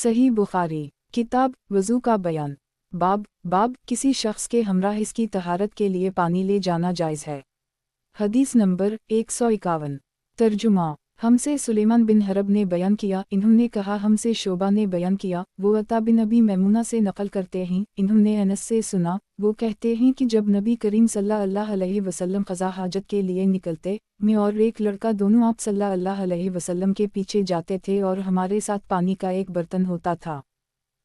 सही बुखारी किताब वज़ू का बयान। बाब किसी शख्स के हमराह इसकी तहारत के लिए पानी ले जाना जायज़ है। हदीस नंबर 151। तर्जुमा। हमसे सुलेमान बिन हरब ने बयान किया, इन्होंने कहा हमसे शोबा ने बयान किया, वो अता बिन अबी मैमुना से नकल करते हैं, इन्होंने अनस से सुना, वो कहते हैं कि जब नबी करीम सल्लल्लाहु अलैहि वसल्लम क़ज़ा हाजत के लिए निकलते, मैं और एक लड़का दोनों आप सल्लल्लाहु अलैहि वसल्लम के पीछे जाते थे और हमारे साथ पानी का एक बर्तन होता था।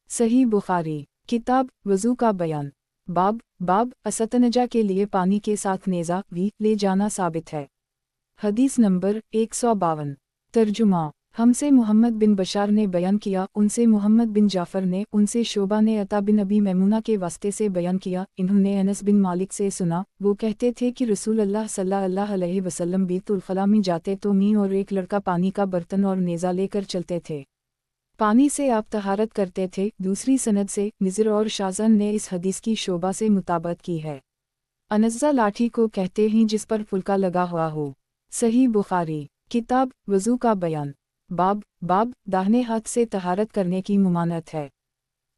सही बुखारी किताब वज़ू का बयान। बाब असतनजा के लिए पानी के साथ नेज़ा भी ले जाना साबित है। हदीस नंबर 152। तर्जुमा। हमसे मोहम्मद बिन बशार ने बयान किया, उनसे मोहम्मद बिन जाफ़र ने, उनसे शोबा ने अता बिन अबी मैमुना के वास्ते से बयान किया, इन्होंने अनस बिन मालिक से सुना, वो कहते थे कि रसूल अल्लाह सल्लल्लाहु अलैहि वसल्लम बैतुल खला में जाते तो मैं और एक लड़का पानी का बर्तन और नेज़ा लेकर चलते थे। पानी से आप तहारत करते थे। दूसरी सनद से निज़र और शाज़न ने इस हदीस की शोबा से मुताबत की है। अनज़्ज़ा लाठी को कहते हैं जिस पर फुलका लगा हुआ हो। सही बुखारी किताब वज़ू का बयान। बाब दाहिने हाथ से तहारत करने की मुमानत है।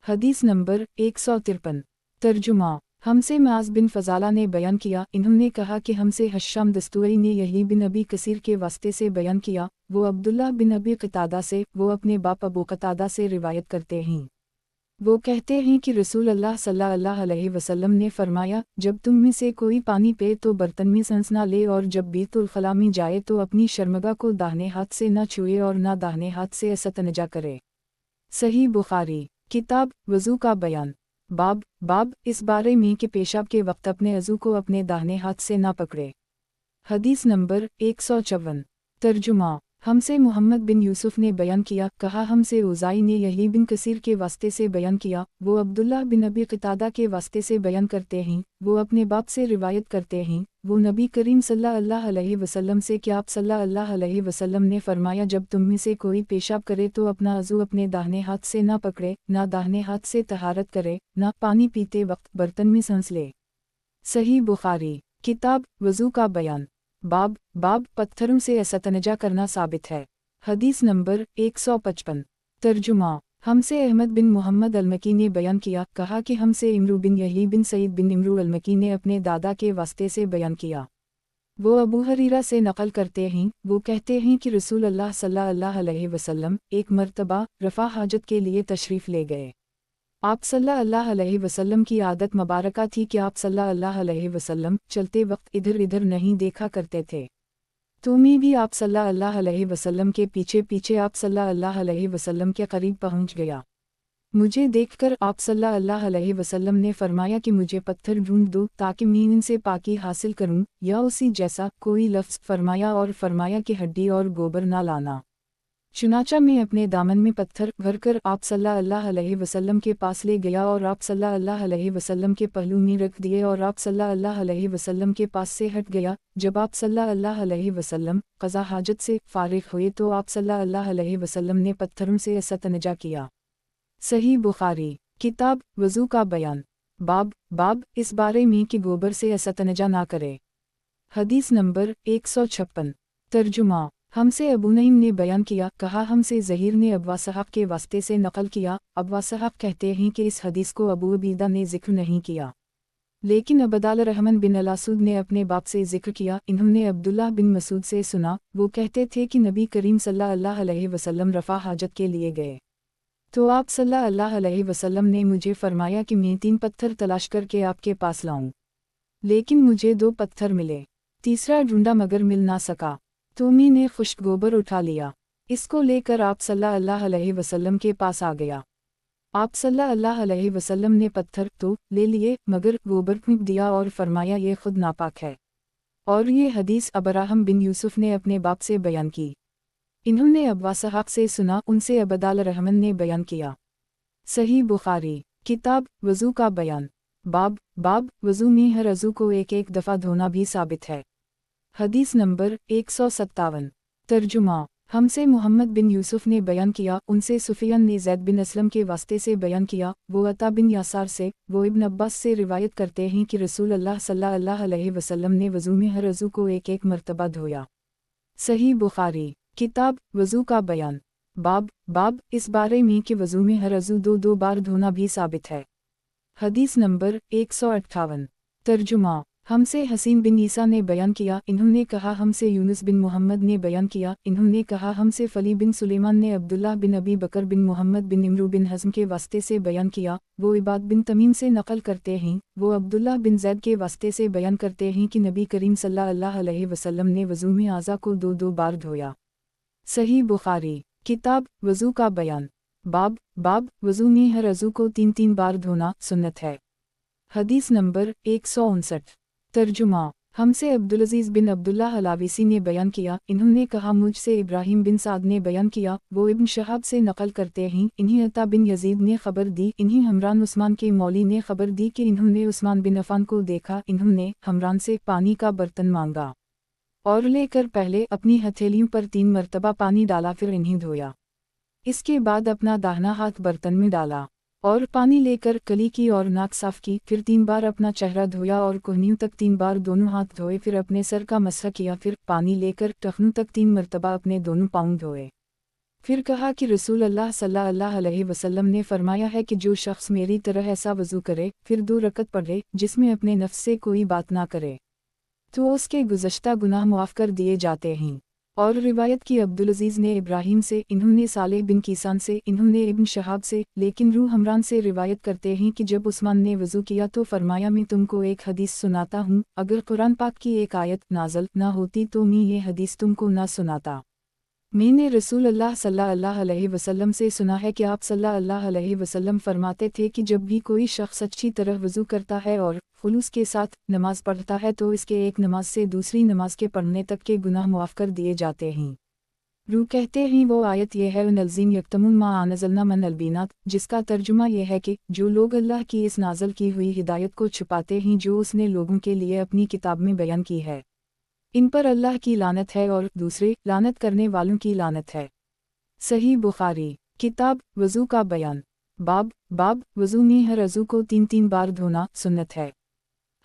हदीस नंबर 153। तर्जुमा। हमसे माज़ बिन फ़ज़ाला ने बयान किया, इन्होंने कहा कि हमसे हश्शाम दस्तूरी ने यही बिन अबी कसीर के वास्ते से बयान किया, वो अब्दुल्ला बिन अबी क़तादा से, वो अपने बाप अबू क़तादा से रिवायत करते हैं। वो कहते हैं कि रसूल अल्लाह सल्लल्लाहु अलैहि वसल्लम ने फरमाया, जब तुम में से कोई पानी पे तो बर्तन में सांस ना ले, और जब बैतुल खला में जाए तो अपनी शर्मगा को दाहिने हाथ से न छुए और न दाहिने हाथ से इस्तंजा करे। सही बुखारी किताब वज़ू का बयान। बाब इस बारे में कि पेशाब के वक्त अपने अज़ू को अपने दाहिने हाथ से ना पकड़े। हदीस नंबर 154। तर्जुमा। हमसे मोहम्मद बिन यूसुफ ने बयान किया, कहा हमसे उज़ाई ने यही बिन कसीर के वास्ते से बयान किया, वो अब्दुल्ला बिन अबी क़तादा के वास्ते से बयान करते हैं, वो अपने बाप से रिवायत करते हैं, वो नबी करीम सल्लल्लाहु अलैहि वसल्लम से कि आप सल्लल्लाहु अलैहि वसल्लम ने फरमाया, जब तुम में से कोई पेशाब करे तो अपना अज़ू अपने दाहिने हाथ से ना पकड़े, ना दाहिने हाथ से तहारत करे, ना पानी पीते वक्त बर्तन में सांस ले। सही बुखारी किताब वज़ू का बयान। बाब पत्थरों से इस्तंजा करना साबित है। हदीस नंबर 155। तर्जुमा। हमसे अहमद बिन मोहम्मद अलमकी ने बयान किया, कहा कि हमसे इमरू बिन यही बिन सईद बिन इमरू अलमकी ने अपने दादा के वास्ते से बयान किया। वो अबू हरीरा से नकल करते हैं, वो कहते हैं कि रसूल अल्लाह सल्लल्लाहु अलैहि वसल्लम एक मर्तबा रफ़ा हाजत के लिए तशरीफ़ ले गए। आप सल्लल्लाहु अलैहि वसल्लम की आदत मुबारका थी कि आप सल्लल्लाहु अलैहि वसल्लम चलते वक्त इधर इधर नहीं देखा करते थे। तो मैं भी आप सल्लल्लाहु अलैहि वसल्लम के पीछे पीछे आप सल्लल्लाहु अलैहि वसल्लम के करीब पहुंच गया। मुझे देखकर आप सल्लल्लाहु अलैहि वसल्लम ने फरमाया कि मुझे पत्थर ढूंढ दो ताकि मैं इनसे पाकी हासिल करूं, या उसी जैसा कोई लफ्ज़ फरमाया, और फरमाया कि हड्डी और गोबर ना लाना। चुनाचा मैं अपने दामन में पत्थर भरकर आप सल्लल्लाहु अलैहि वसल्लम के पास ले गया और आप सल्लल्लाहु अलैहि वसल्लम के पहलू में रख दिए और आप सल्लल्लाहु अलैहि वसल्लम के पास से हट गया। जब आप सल्लल्लाहु अलैहि वसल्लम क़ज़ा हाजत से फारिग हुए तो आप सल्लल्लाहु अलैहि वसल्लम ने पत्थरों से इस्तंजा किया। सही बुखारी किताब वज़ू का बयान। बाब इस बारे में कि गोबर से इस्तंजा ना करे। हदीस नंबर 156। तर्जुमा। हमसे अबू नईम ने बयान किया, कहा हमसे ज़हीर ने अब्वा साहब के वास्ते से नकल किया। अब्वा साहब कहते हैं कि इस हदीस को अबू अबीदा ने ज़िक्र नहीं किया, लेकिन अबदाल रहमान बिन अलासुद ने अपने बाप से ज़िक्र किया। इन्होंने अब्दुल्लाह बिन मसूद से सुना, वो कहते थे कि नबी करीम सल्लल्लाहु अलैहि वसल्लम रफ़ा हाजत के लिए गए, तो आप सल्लल्लाहु अलैहि वसल्लम ने मुझे फरमाया कि मैं 3 पत्थर तलाश करके आपके पास लाऊं, लेकिन मुझे 2 पत्थर मिले, तीसरा ढूंढा मगर मिल ना सका, तो मैंने खुश्क गोबर उठा लिया, इसको लेकर आप सल्लल्लाहु अलैहि वसल्लम के पास आ गया। आप सल्लल्लाहु अलैहि वसल्लम ने पत्थर तो ले लिए मगर गोबर फेंक दिया और फरमाया ये खुद नापाक है। और ये हदीस अबराहम बिन यूसुफ ने अपने बाप से बयान की। इन्होंने अब्वा साहब से सुना, उनसे अबदाल रहमान ने बयान किया। सही बुखारी किताब वज़ू का बयान। बाब वज़ू में हर अज़ू को एक एक दफ़ा धोना भी साबित है। हदीस नंबर 157। तर्जुमा। हमसे मोहम्मद बिन यूसुफ ने बयान किया, उनसे सुफियान ने ज़ैद बिन असलम के वास्ते से बयान किया, वो अता बिन यासार से, वो इब्न अब्बास से रिवायत करते हैं कि रसूल अल्लाह सल्लल्लाहु अलैहि वसल्लम ने वज़ू में हर अज़ू को एक एक मर्तबा धोया। सही बुखारी किताब वज़ू का बयान। बाब इस बारे में कि वज़ू में हर अज़ू दो बार धोना भी साबित है। हदीस नंबर 158। तर्जुमा। हमसे हसीन बिन ईसा ने बयान किया, इन्होंने कहा हमसे यूनुस बिन मोहम्मद ने बयान किया, इन्होंने कहा हमसे फली बिन सुलेमान ने अब्दुल्लाह बिन अबी बकर बिन मोहम्मद बिन इमरू बिन हज़म के वास्ते से बयान किया, वो इबाद बिन तमीम से नकल करते हैं, वो अब्दुल्लाह बिन ज़ैद के वास्ते से बयान करते हैं कि नबी करीम सल्लल्लाहु अलैहि वसल्लम ने वज़ू में आज़ा को दो बार धोया। सही बुखारी। किताब वज़ू का बयान। बाब वज़ू में हर अज़ू को 3 बार धोना सुन्नत है। हदीस नंबर 159। तर्जुमा। हमसे अब्दुलअज़ीज़ बिन अब्दुल्लाह अलावीसी ने बयान किया, इन्होंने कहा मुझसे इब्राहिम बिन साद ने बयान किया, वो इब्न शहाब से नकल करते हैं, इन्हीं अता बिन यजीद ने खबर दी, इन्हीं हमरान उस्मान के मौली ने खबर दी कि इन्होंने उस्मान बिन अफ़ान को देखा, इन्होंने हमरान से पानी का बर्तन मांगा और लेकर पहले अपनी हथेलियों पर 3 मरतबा पानी डाला, फिर इन्हें धोया। इसके बाद अपना दाहिना हाथ बर्तन में डाला और पानी लेकर कली की और नाक साफ की, फिर 3 बार अपना चेहरा धोया और कोहनियों तक 3 बार दोनों हाथ धोए, फिर अपने सर का मसह किया, फिर पानी लेकर टखनों तक 3 मरतबा अपने दोनों पाँव धोए। फिर कहा कि रसूल अल्लाह सल्लल्लाहु अलैहि वसल्लम ने फरमाया है कि जो शख्स मेरी तरह ऐसा वज़ू करे, फिर 2 रकत पढ़े, जिसमें अपने नफ्स से कोई बात ना करे, तो उसके गुज़श्ता गुनाह मुआफ़ कर दिए जाते हैं। और रिवायत की अब्दुलअज़ीज़ ने इब्राहिम से, इन्होंने सालेह बिन कीसान से, इन्होंने इब्न शहाब से, लेकिन रूह हमरान से रिवायत करते हैं कि जब उस्मान ने वज़ू किया तो फरमाया मैं तुमको एक हदीस सुनाता हूँ, अगर कुरान पाक की एक आयत नाज़िल ना होती तो मैं ये हदीस तुमको ना सुनाता। मैंने रसूल अल्लाह सल्लल्लाहु अलैहि वसल्लम से सुना है कि आप सल्लल्लाहु अलैहि वसल्लम फरमाते थे कि जब भी कोई शख्स अच्छी तरह वज़ू करता है और खुलूस के साथ नमाज पढ़ता है तो इसके एक नमाज से दूसरी नमाज के पढ़ने तक के गुनाह मुआफ़ कर दिए जाते हैं। रूह कहते हैं वो आयत यह है नल्ज़ीम यक्तमुन मा आनज़लना मन अलबीनात, जिसका तर्जुमा यह है कि जो लोग अल्लाह की इस नाज़ल की हुई हिदायत को छुपाते हैं जो उसने लोगों के लिए अपनी किताब में बयान की है, इन पर अल्लाह की लानत है और दूसरे लानत करने वालों की लानत है। सही बुखारी। किताब वज़ू का बयान। बाब वज़ू में हर अज़ू को 3 बार धोना सुन्नत है।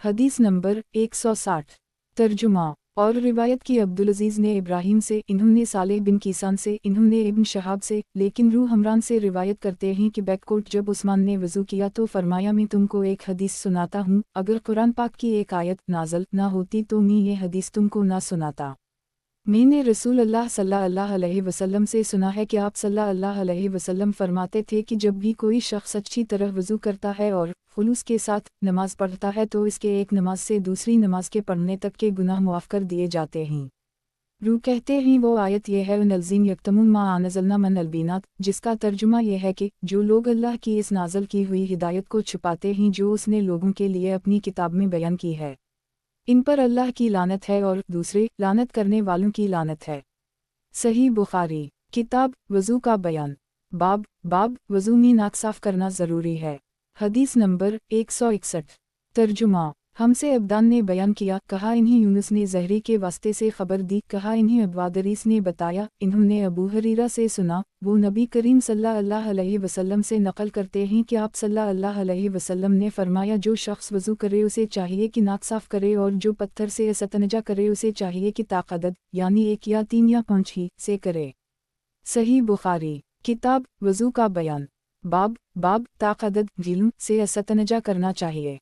हदीस नंबर 160। तर्जुमा। और रिवायत की अब्दुलअज़ीज़ ने इब्राहिम से, इन्होंने सालेह बिन कीसान से, इन्होंने इब्न शहाब से, लेकिन रूह हमरान से रिवायत करते हैं कि बैककोट जब उस्मान ने वज़ू किया तो फरमाया मैं तुमको एक हदीस सुनाता हूँ, अगर कुरान पाक की एक आयत नाज़िल ना होती तो मैं ये हदीस तुमको ना सुनाता। मैंने रसूल अल्लाह सल्लल्लाहु अलैहि वसल्लम से सुना है कि आप सल्लल्लाहु अलैहि वसल्लम फरमाते थे कि जब भी कोई शख्स अच्छी तरह वज़ू करता है और खुलूस के साथ नमाज पढ़ता है तो इसके एक नमाज से दूसरी नमाज के पढ़ने तक के गुनाह मुआफ़ कर दिए जाते हैं। रूह कहते हैं वो आयत यह है नल्ज़ीम यक्तमुन मा आनज़लना मन अलबीनात, जिसका तर्जुमा यह है कि जो लोग अल्लाह की इस नाज़ल की हुई हिदायत को छुपाते हैं जो उसने लोगों के लिए अपनी किताब में बयान की है, इन पर अल्लाह की लानत है और दूसरे लानत करने वालों की लानत है। सही बुखारी। किताब वज़ू का बयान। बाब वज़ू में नाक साफ करना ज़रूरी है। हदीस नंबर 161। तर्जुमा। हमसे अब्दान ने बयान किया, कहा इन्हीं यूनुस ने ज़हरी के वास्ते से खबर दी, कहा इन्हीं अब्वादरीस ने बताया, इन्होंने अबू हरीरा से सुना, वो नबी करीम सल्लल्लाहु अलैहि वसल्लम से नकल करते हैं कि आप सल्लल्लाहु अलैहि वसल्लम ने फरमाया जो शख्स वज़ू करे उसे चाहिए कि नाक साफ करे और जो पत्थर से इस्तंजा करे उसे चाहिए कि ताक़दद यानी 1 या 3 या 5 ही से करे। सही बुखारी। किताब वज़ू का बयान। बाब ताक़दद गिलूं से इस्तंजा करना चाहिए।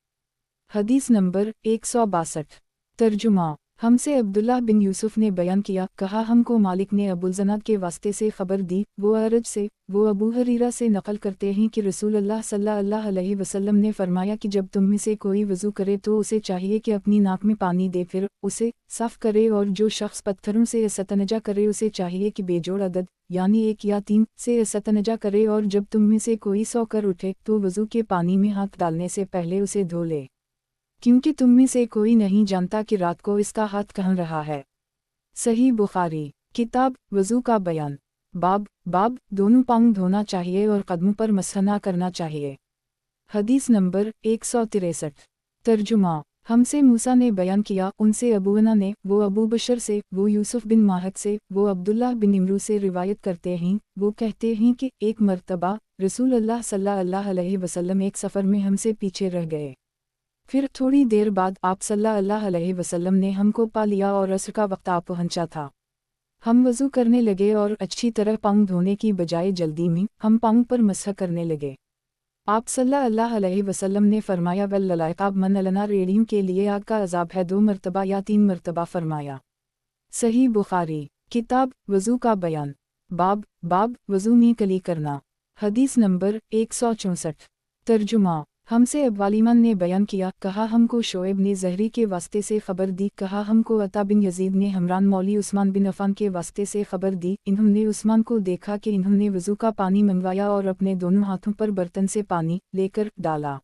हदीस नंबर 162। तर्जुमा। हमसे अब्दुल्लाह बिन यूसुफ ने बयान किया, कहा हमको मालिक ने अबुलज़नाद के वास्ते से खबर दी, वो अरज से, वो अबू हरीरा से नकल करते हैं कि रसूल अल्लाह सल्लल्लाहु अलैहि वसल्लम ने फरमाया कि जब तुम में से कोई वज़ू करे तो उसे चाहिए कि अपनी नाक में पानी दे फिर उसे साफ़ करे और जो शख्स पत्थरों से इस्तंजा करे उसे चाहिए कि बेजोड़ अदद यानी 1 या 3 से इस्तंजा करे और जब तुम में से कोई सो कर उठे तो वज़ू के पानी में हाथ डालने से पहले उसे धो ले, क्योंकि तुम में से कोई नहीं जानता कि रात को इसका हाथ कहाँ रहा है। सही बुखारी। किताब वज़ू का बयान। बाब दोनों पाँव धोना चाहिए और कदमों पर मसह ना करना चाहिए। हदीस नंबर 163। तर्जुमा। हमसे मूसा ने बयान किया, उनसे अबूना ने, वो अबू बशर से, वो यूसुफ बिन माहक से, वो अब्दुल्लाह बिन इमरू से रिवायत करते हैं, वो कहते हैं कि एक मरतबा रसूल अल्लाह सल्लल्लाहु अलैहि वसल्लम एक सफ़र में हमसे पीछे रह गए, फिर थोड़ी देर बाद आप सल्लल्लाहु अलैहि वसल्लम ने हमको पा लिया और असर का वक्त आ पहुंचा था। ہم وضو کرنے لگے اور اچھی طرح پاؤں دھونے کی بجائے جلدی میں ہم پاؤں پر مسح کرنے لگے۔ آپ صلی اللہ علیہ وسلم نے فرمایا والعقاب من لنا، ریڑھیوں کے لیے آگ کا عذاب ہے 2 مرتبہ یا 3 مرتبہ فرمایا۔ صحیح بخاری، کتاب وضو کا بیان، باب وضو میں کلی کرنا۔ حدیث نمبر 164۔ ترجمہ، ہم سے ابوالیمان نے بیان کیا، کہا ہم کو شعیب نے زہری کے واسطے سے خبر دی، کہا ہم کو عطا بن یزید نے حمران مولی عثمان بن عفان کے واسطے سے خبر دی، انہوں نے عثمان کو دیکھا کہ انہوں نے وضو کا پانی منگوایا اور اپنے دونوں ہاتھوں پر برتن سے پانی لے کر ڈالا،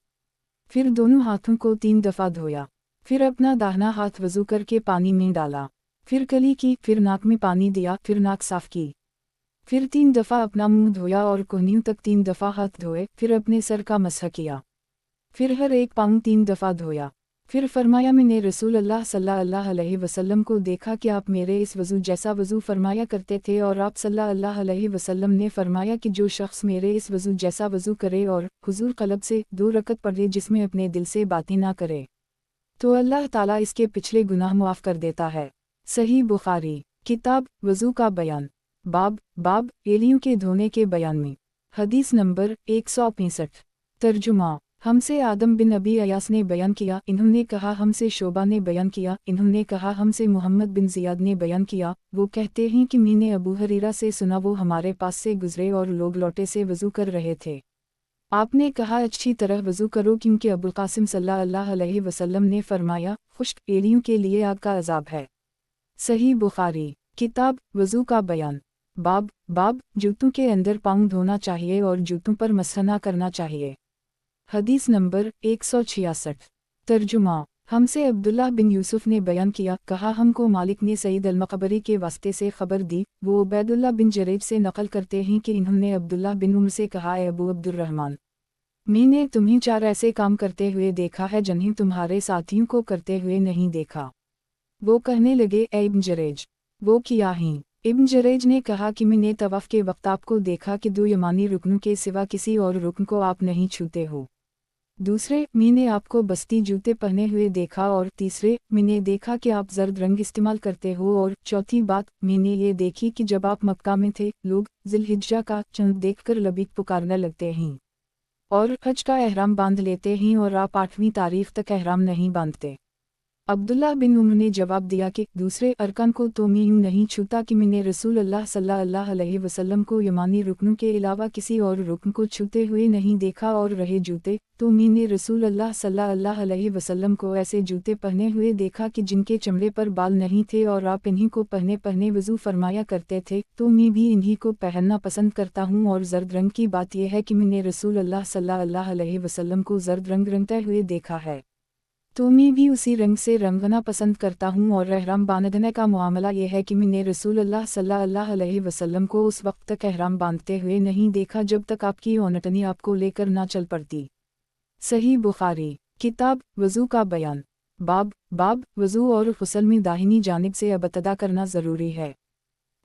پھر دونوں ہاتھوں کو 3 دفعہ دھویا، پھر اپنا داہنا ہاتھ وضو کر کے پانی میں ڈالا، پھر کلی کی، پھر ناک میں پانی دیا، پھر ناک صاف کی، پھر 3 دفعہ اپنا منہ دھویا اور کوہنیوں تک 3 دفعہ ہاتھ دھوئے، پھر اپنے سر کا مسح کیا، پھر ہر ایک پاؤں 3 دفعہ دھویا، پھر فرمایا میں نے رسول اللہ صلی اللہ علیہ وسلم کو دیکھا کہ آپ میرے اس وضو جیسا وضو فرمایا کرتے تھے، اور آپ صلی اللہ علیہ وسلم نے فرمایا کہ جو شخص میرے اس وضو جیسا وضو کرے اور حضور قلب سے 2 رکعت پڑھے جس میں اپنے دل سے باتیں نہ کرے، تو اللہ تعالیٰ اس کے پچھلے گناہ معاف کر دیتا ہے۔ صحیح بخاری، کتاب وضو کا بیان، باب ایلیوں کے دھونے کے بیان میں۔ حدیث نمبر 165۔ ترجمہ، ہم سے آدم بن ابی ایاس نے بیان کیا، انہوں نے کہا ہم سے شعبہ نے بیان کیا، انہوں نے کہا ہم سے محمد بن زیاد نے بیان کیا، وہ کہتے ہیں کہ میں نے ابو ہریرہ سے سنا، وہ ہمارے پاس سے گزرے اور لوگ لوٹے سے وضو کر رہے تھے، آپ نے کہا اچھی طرح وضو کرو، کیونکہ ابوالقاسم صلی اللہ علیہ وسلم نے فرمایا خشک ایلیوں کے لیے آگ کا عذاب ہے۔ صحیح بخاری، کتاب وضو کا بیان، باب جوتوں کے اندر پاؤں دھونا چاہیے اور جوتوں پر مسح نہ کرنا چاہیے۔ حدیث نمبر 166۔ ترجمہ، ہم سے عبداللہ بن یوسف نے بیان کیا، کہا ہم کو مالک نے سعید المقبری کے واسطے سے خبر دی، وہ عبید اللہ بن جریج سے نقل کرتے ہیں کہ انہوں نے عبداللہ بن عمر سے کہا، اے ابو عبد الرحمن، میں نے تمہیں 4 ایسے کام کرتے ہوئے دیکھا ہے جنہیں تمہارے ساتھیوں کو کرتے ہوئے نہیں دیکھا۔ وہ کہنے لگے، اے ابن جریج، وہ کیا ہیں؟ ابن جریج نے کہا کہ میں نے طواف کے وقت آپ کو دیکھا کہ 2 یمانی رکنوں کے سوا کسی اور رکن کو آپ نہیں چھوتے ہو، دوسرے میں نے آپ کو بستی جوتے پہنے ہوئے دیکھا، اور تیسرے میں نے دیکھا کہ آپ زرد رنگ استعمال کرتے ہو، اور چوتھی بات میں نے یہ دیکھی کہ جب آپ مکہ میں تھے لوگ ذی الحجہ کا چند دیکھ کر لبیک پکارنے لگتے ہیں اور حج کا احرام باندھ لیتے ہیں، اور آپ 8ویں تاریخ تک احرام نہیں باندھتے۔ عبداللہ بن عمر نے جواب دیا کہ دوسرے ارکان کو تو میں یوں نہیں چھوتا کہ میں نے رسول اللہ صلی اللہ علیہ وسلم کو یمانی رکنوں کے علاوہ کسی اور رکن کو چھوتے ہوئے نہیں دیکھا، اور رہے جوتے تو میں نے رسول اللہ صلی اللہ علیہ وسلم کو ایسے جوتے پہنے ہوئے دیکھا کہ جن کے چمڑے پر بال نہیں تھے، اور آپ انہی کو پہنے وضو فرمایا کرتے تھے، تو میں بھی انہی کو پہننا پسند کرتا ہوں۔ اور زرد رنگ کی بات یہ ہے کہ میں نے رسول اللہ صلی اللہ علیہ وسلم کو زرد رنگ رنگتے ہوئے دیکھا ہے، تو میں بھی اسی رنگ سے رنگنا پسند کرتا ہوں۔ اور احرام باندھنے کا معاملہ یہ ہے کہ میں نے رسول اللہ صلی اللہ علیہ وسلم کو اس وقت تک احرام باندھتے ہوئے نہیں دیکھا جب تک آپ کی اونٹنی آپ کو لے کر نہ چل پڑتی۔ صحیح بخاری، کتاب وضو کا بیان، باب وضو اور غسل میں داہنی جانب سے ابتدا کرنا ضروری ہے۔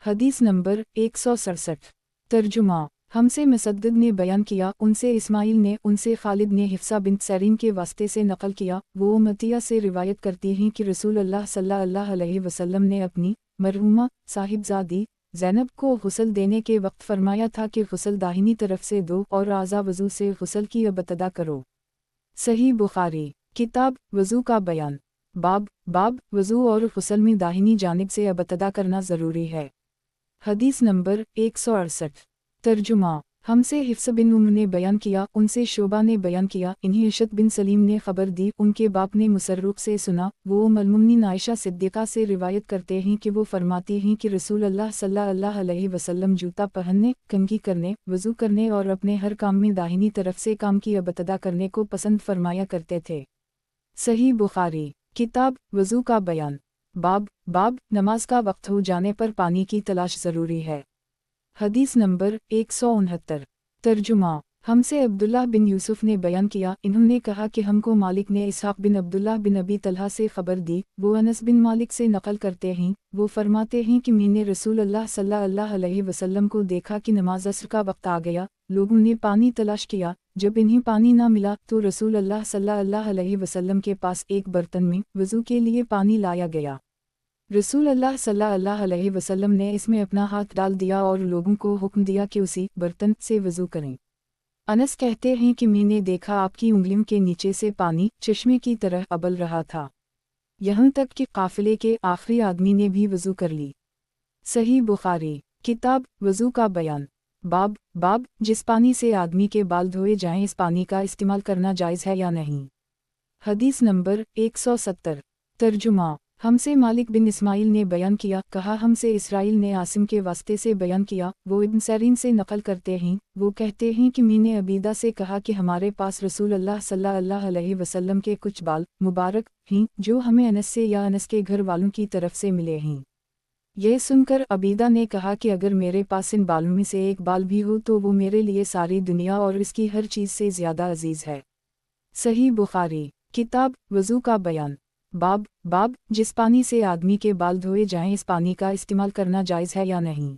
حدیث نمبر 167۔ ترجمہ، ہم سے مسدد نے بیان کیا، ان سے اسماعیل نے، ان سے خالد نے حفصہ بنت سیرین کے واسطے سے نقل کیا، وہ عطیہ سے روایت کرتی ہیں کہ رسول اللہ صلی اللہ علیہ وسلم نے اپنی مرحومہ صاحبزادی زینب کو غسل دینے کے وقت فرمایا تھا کہ غسل داہنی طرف سے دو اور اعضاء وضو سے غسل کی ابتدا کرو۔ صحیح بخاری، کتاب وضو کا بیان، باب وضو اور غسل میں داہنی جانب سے ابتدا کرنا ضروری ہے۔ حدیث نمبر 168۔ ترجمہ، ہم سے حفص بن عمر نے بیان کیا، ان سے شعبہ نے بیان کیا، انہیں اشت بن سلیم نے خبر دی، ان کے باپ نے مسروق سے سنا، وہ ام المؤمنین عائشہ صدیقہ سے روایت کرتے ہیں کہ وہ فرماتی ہیں کہ رسول اللہ صلی اللہ علیہ وسلم جوتا پہننے، کنگھی کرنے، وضو کرنے اور اپنے ہر کام میں داہنی طرف سے کام کی ابتدا کرنے کو پسند فرمایا کرتے تھے۔ صحیح بخاری، کتاب وضو کا بیان، باب نماز کا وقت ہو جانے پر پانی کی تلاش ضروری ہے۔ حدیث نمبر 169۔ ترجمہ، ہم سے عبداللہ بن یوسف نے بیان کیا، انہوں نے کہا کہ ہم کو مالک نے اسحاق بن عبداللہ بن ابی طلحہ سے خبر دی، وہ انس بن مالک سے نقل کرتے ہیں، وہ فرماتے ہیں کہ میں نے رسول اللہ صلی اللہ علیہ وسلم کو دیکھا کہ نماز عصر کا وقت آ گیا، لوگوں نے پانی تلاش کیا، جب انہیں پانی نہ ملا تو رسول اللہ صلی اللہ علیہ وسلم کے پاس ایک برتن میں وضو کے لیے پانی لایا گیا۔ रसूल अल्लाह सल्लल्लाहु अलैहि वसल्लम ने इसमें अपना हाथ डाल दिया और लोगों को हुक्म दिया कि उसी बर्तन से वज़ू करें। अनस कहते हैं कि मैंने देखा आपकी उंगलियों के नीचे से पानी चश्मे की तरह अबल रहा था, यहाँ तक कि काफिले के आखिरी आदमी ने भी वज़ू कर ली। सही बुखारी किताब वज़ू का बयान। बाब जिस पानी से आदमी के बाल धोए जाएं, इस पानी का इस्तेमाल करना जायज़ है या नहीं। हदीस नंबर 170। तर्जुमा। हमसे मालिक बिन इस्माइल ने बयान किया, कहा हमसे इसराइल ने आसिम के वास्ते से बयान किया, वो इब्न सरीन से नकल करते हैं, वो कहते हैं कि मैंने अबीदा से कहा कि हमारे पास रसूल अल्लाह सल्लल्लाहु अलैहि वसल्लम के कुछ बाल मुबारक हैं जो हमें अनस से या अनस के घर वालों की तरफ से मिले हैं। यह सुनकर अबीदा ने कहा कि अगर मेरे पास इन बालों में से एक बाल भी हो तो वो मेरे लिए सारी दुनिया और इसकी हर चीज़ से ज़्यादा अजीज़ है। सही बुखारी किताब वज़ू का बयान। बाब जिस पानी से आदमी के बाल धोए जाएं, इस पानी का इस्तेमाल करना जायज़ है या नहीं।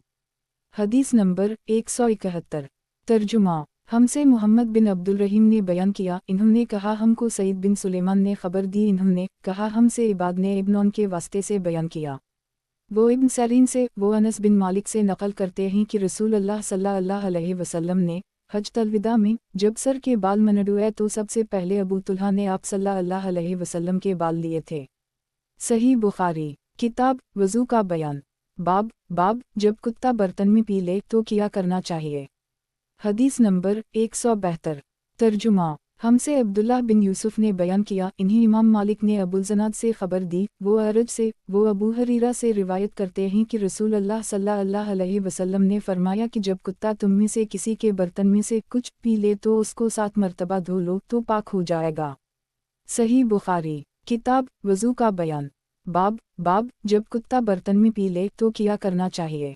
हदीस नंबर 171। तर्जुमा। हमसे मोहम्मद बिन अब्दुल रहीम ने बयान किया, इन्होंने कहा हमको सईद बिन सुलेमान ने खबर दी, इन्होंने कहा हमसे इबाद ने इब्न के वास्ते से बयान किया, वो इब्न सरीन से, वो अनस बिन मालिक से नकल करते हैं कि रसूल अल्लाह सल्लल्लाहु अलैहि वसल्लम ने हज तलविदा में जब सर के बाल मनडुए तो सबसे पहले अबू तुल्हा ने आप सल्लल्लाहु अलैहि वसल्लम के बाल लिए थे। सही बुखारी किताब वज़ू का बयान। बाब जब कुत्ता बर्तन में पी ले तो क्या करना चाहिए। हदीस नंबर 172। तर्जुमा। हमसे अब्दुल्लाह बिन यूसुफ ने बयान किया, इन्हीं इमाम मालिक ने अबुल ज़नाद से खबर दी, वो अरज से, वो अबू हरीरा से रिवायत करते हैं कि रसूल अल्लाह सल्लल्लाहु अलैहि वसल्लम ने फरमाया कि जब कुत्ता तुम में से किसी के बर्तन में से कुछ पी ले तो उसको 7 मरतबा धो लो तो पाक हो जाएगा। सही बुखारी किताब वज़ू का बयान। बाब जब कुत्ता बर्तन में पी ले तो क्या करना चाहिए।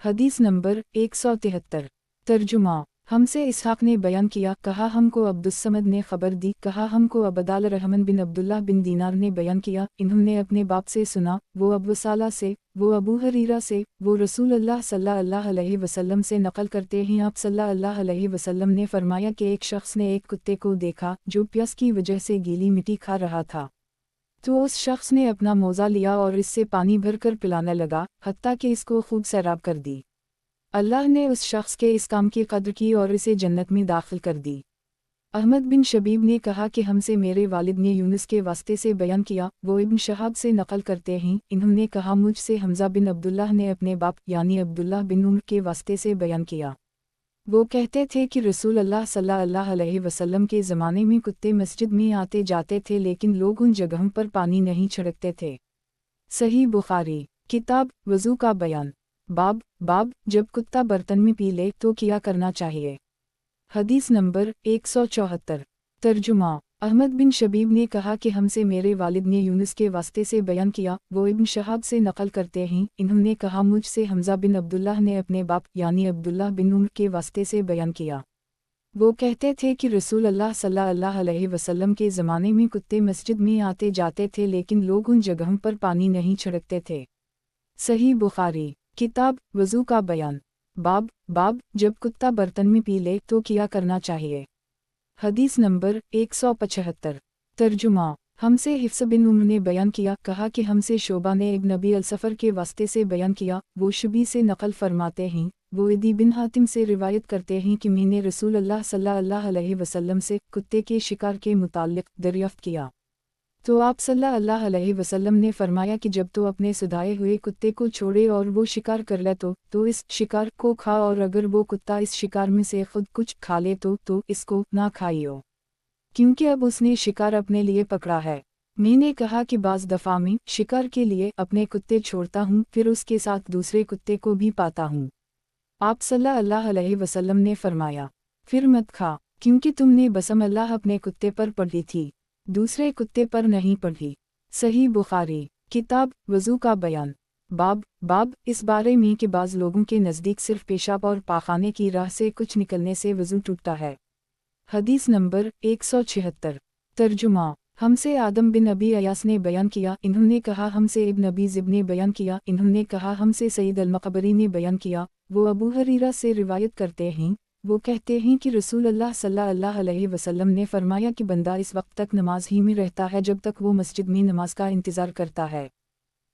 हदीस नंबर 173। तर्जुमा। हमसे इसहाक ने बयान किया, कहा हमको अब्दुस्समद ने खबर दी, कहा हमको अबदाल रहमान बिन अब्दुल्लाह बिन दीनार ने बयान किया, इन्होंने अपने बाप से सुना, वो अबू साला से, वो अबू हरीरा से, वो रसूल अल्लाह सल्लल्लाहु अलैहि वसल्लम से नकल करते हैं, आप सल्लल्लाहु अलैहि वसल्लम ने फरमाया कि एक शख्स ने एक कुत्ते को देखा जो प्यास की वजह से गीली मिट्टी खा रहा था, तो उस शख्स ने अपना मोज़ा लिया और इससे पानी भरकर पिलाने लगा, हत्ता कि इसको खूब सैराब कर दी। अल्लाह ने उस शख्स के इस काम की कद्र की और इसे जन्नत में दाखिल कर दी। अहमद बिन शबीब ने कहा कि हमसे मेरे वालिद ने यूनुस के वास्ते से बयान किया, वो इब्न शहाब से नकल करते हैं, इन्होंने कहा मुझसे हमज़ा बिन अब्दुल्लाह ने अपने बाप यानी अब्दुल्लाह बिन उम्र के वास्ते से बयान किया, वो कहते थे कि रसूल अल्लाह सल्लल्लाहु अलैहि वसल्लम के ज़माने में कुत्ते मस्जिद में आते जाते थे लेकिन लोग उन जगहों पर पानी नहीं छिड़कते थे। सही बुखारी किताब वज़ू का बयान। बाब जब कुत्ता बर्तन में पी ले तो क्या करना चाहिए। हदीस नंबर 174। तर्जुमा। अहमद बिन शबीब ने कहा कि हमसे मेरे वालिद ने यूनुस के वास्ते से बयान किया, वो इब्न शहाब से नकल करते हैं, इन्होंने कहा मुझसे हमज़ा बिन अब्दुल्लाह ने अपने बाप यानी अब्दुल्लाह बिन उम्र के वास्ते से बयान किया, वो कहते थे कि रसूल अल्लाह सल्लल्लाहु अलैहि वसल्लम के ज़माने में कुत्ते मस्जिद में आते जाते थे लेकिन लोग उन जगहों पर पानी नहीं छिड़कते थे। सही बुखारी किताब वज़ू का बयान। बाब जब कुत्ता बर्तन में पी ले तो क्या करना चाहिए। हदीस नंबर 175। तर्जुमा। हमसे हिफ्स बिन उम्र ने बयान किया, कहा कि हमसे शोबा ने इब्न अबी अल-सफ़र के वास्ते से बयान किया, वो शुबी से नकल फरमाते हैं, वो इदी बिन हातिम से रिवायत करते हैं कि मैंने रसूल अल्लाह सल्लल्लाहु अलैहि वसल्लम से कुत्ते के शिकार के मुताल्लिक़ दरियाफ़्त किया, तो आप सल्लल्लाहु अलैहि वसल्लम ने फरमाया कि जब तो अपने सुधाए हुए कुत्ते को छोड़े और वो शिकार कर ले तो इस शिकार को खा, और अगर वो कुत्ता इस शिकार में से खुद कुछ खा ले तो इसको ना खाइयो, क्योंकि अब उसने शिकार अपने लिए पकड़ा है। मैंने कहा कि बाज़ दफ़ा में शिकार के लिए अपने कुत्ते छोड़ता हूँ फिर उसके साथ दूसरे कुत्ते को भी पाता हूँ। आप सल्लल्लाहु अलैहि वसल्लम ने फरमाया, फिर मत खा, क्योंकि तुमने बसम अल्लाह अपने कुत्ते पर पढ़ी थी, दूसरे कुत्ते पर नहीं पढ़ी। सही बुखारी किताब वज़ू का बयान। बाब इस बारे में कि बाज़ लोगों के नज़दीक सिर्फ पेशाब और पाखाने की राह से कुछ निकलने से वज़ू टूटता है। हदीस नंबर 176। तर्जुमा। हमसे आदम बिन अबी अयास ने बयान किया, इन्होंने कहा हमसे इब्न अबी ज़िब ने बयान किया, इन्होंने कहा हमसे सईद अल-मक़बरी ने बयान किया, वो अबू हरीरा से रिवायत करते हैं, वो कहते हैं कि रसूल अल्लाह सल्लल्लाहु अलैहि वसल्लम ने फरमाया कि बंदा इस वक्त तक नमाज ही में रहता है जब तक वो मस्जिद में नमाज का इंतज़ार करता है।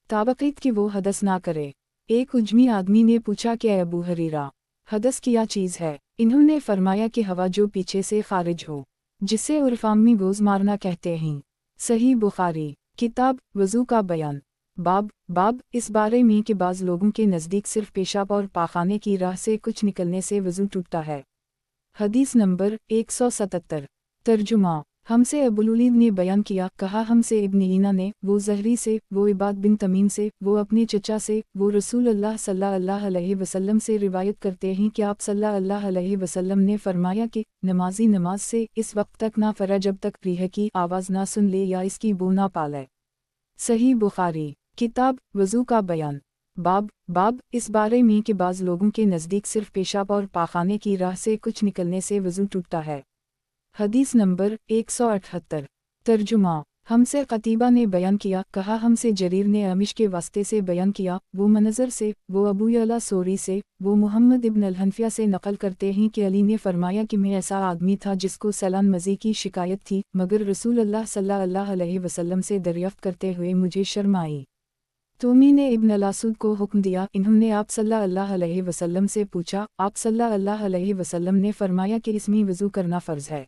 ताबक़ीत कि वो हदस ना करे। एक उजमी आदमी ने पूछा कि अबू हरीरा, हदस क्या चीज़ है? इन्होंने फरमाया कि हवा जो पीछे से खारिज हो, जिसे उर्फ़ में गोज़ मारना कहते हैं। सही बुखारी। किताब वज़ू का बयान। बाब इस बारे में कि बाज़ लोगों के नज़दीक सिर्फ पेशाब और पाखाने की राह से कुछ निकलने से वज़ू टूटता है। हदीस नंबर 177। तर्जुमा। हमसे अबुलुलीद ने बयान किया, कहा हमसे इब्न ईना ने, वो ज़हरी से, वो इबाद बिन तमीम से, वो अपने चचा से, वो रसूल अल्लाह सल्लल्लाहु अलैहि वसल्लम से रिवायत करते हैं कि आप सल्लल्लाहु अलैहि वसल्लम ने फरमाया कि नमाजी नमाज से इस वक्त तक ना फरा जब तक रीह की आवाज़ ना सुन ले या इसकी बू ना पाले। सही बुखारी। किताब वज़ू का बयान। बाब इस बारे में कि बाज़ लोगों के नज़दीक सिर्फ पेशाब और पाखाने की राह से कुछ निकलने से वज़ू टूटता है। हदीस नंबर 178। तर्जुमा। हमसे क़तीबा ने बयान किया, कहा हमसे जरीर ने अमिश के वास्ते से बयान किया, वो मनज़र से, वो अबू यला सोरी से, वो मुहम्मद इब्न अल-हनफिया से नक़ल करते हैं कि अली ने फरमाया कि मैं ऐसा आदमी था जिसको सलान मज़ी की शिकायत थी, मगर रसूल अल्लाह सल्लल्लाहु अलैहि वसल्लम से दरियाफ़्त करते हुए मुझे शर्म आई। तो मैंने इब्न अल-असूद को हुक्म दिया, इन्होंने आप सल्लल्लाहु अलैहि वसल्लम से पूछा, आप सल्लल्लाहु अलैहि वसल्लम ने फरमाया कि इसमें वज़ू करना फ़र्ज़ है।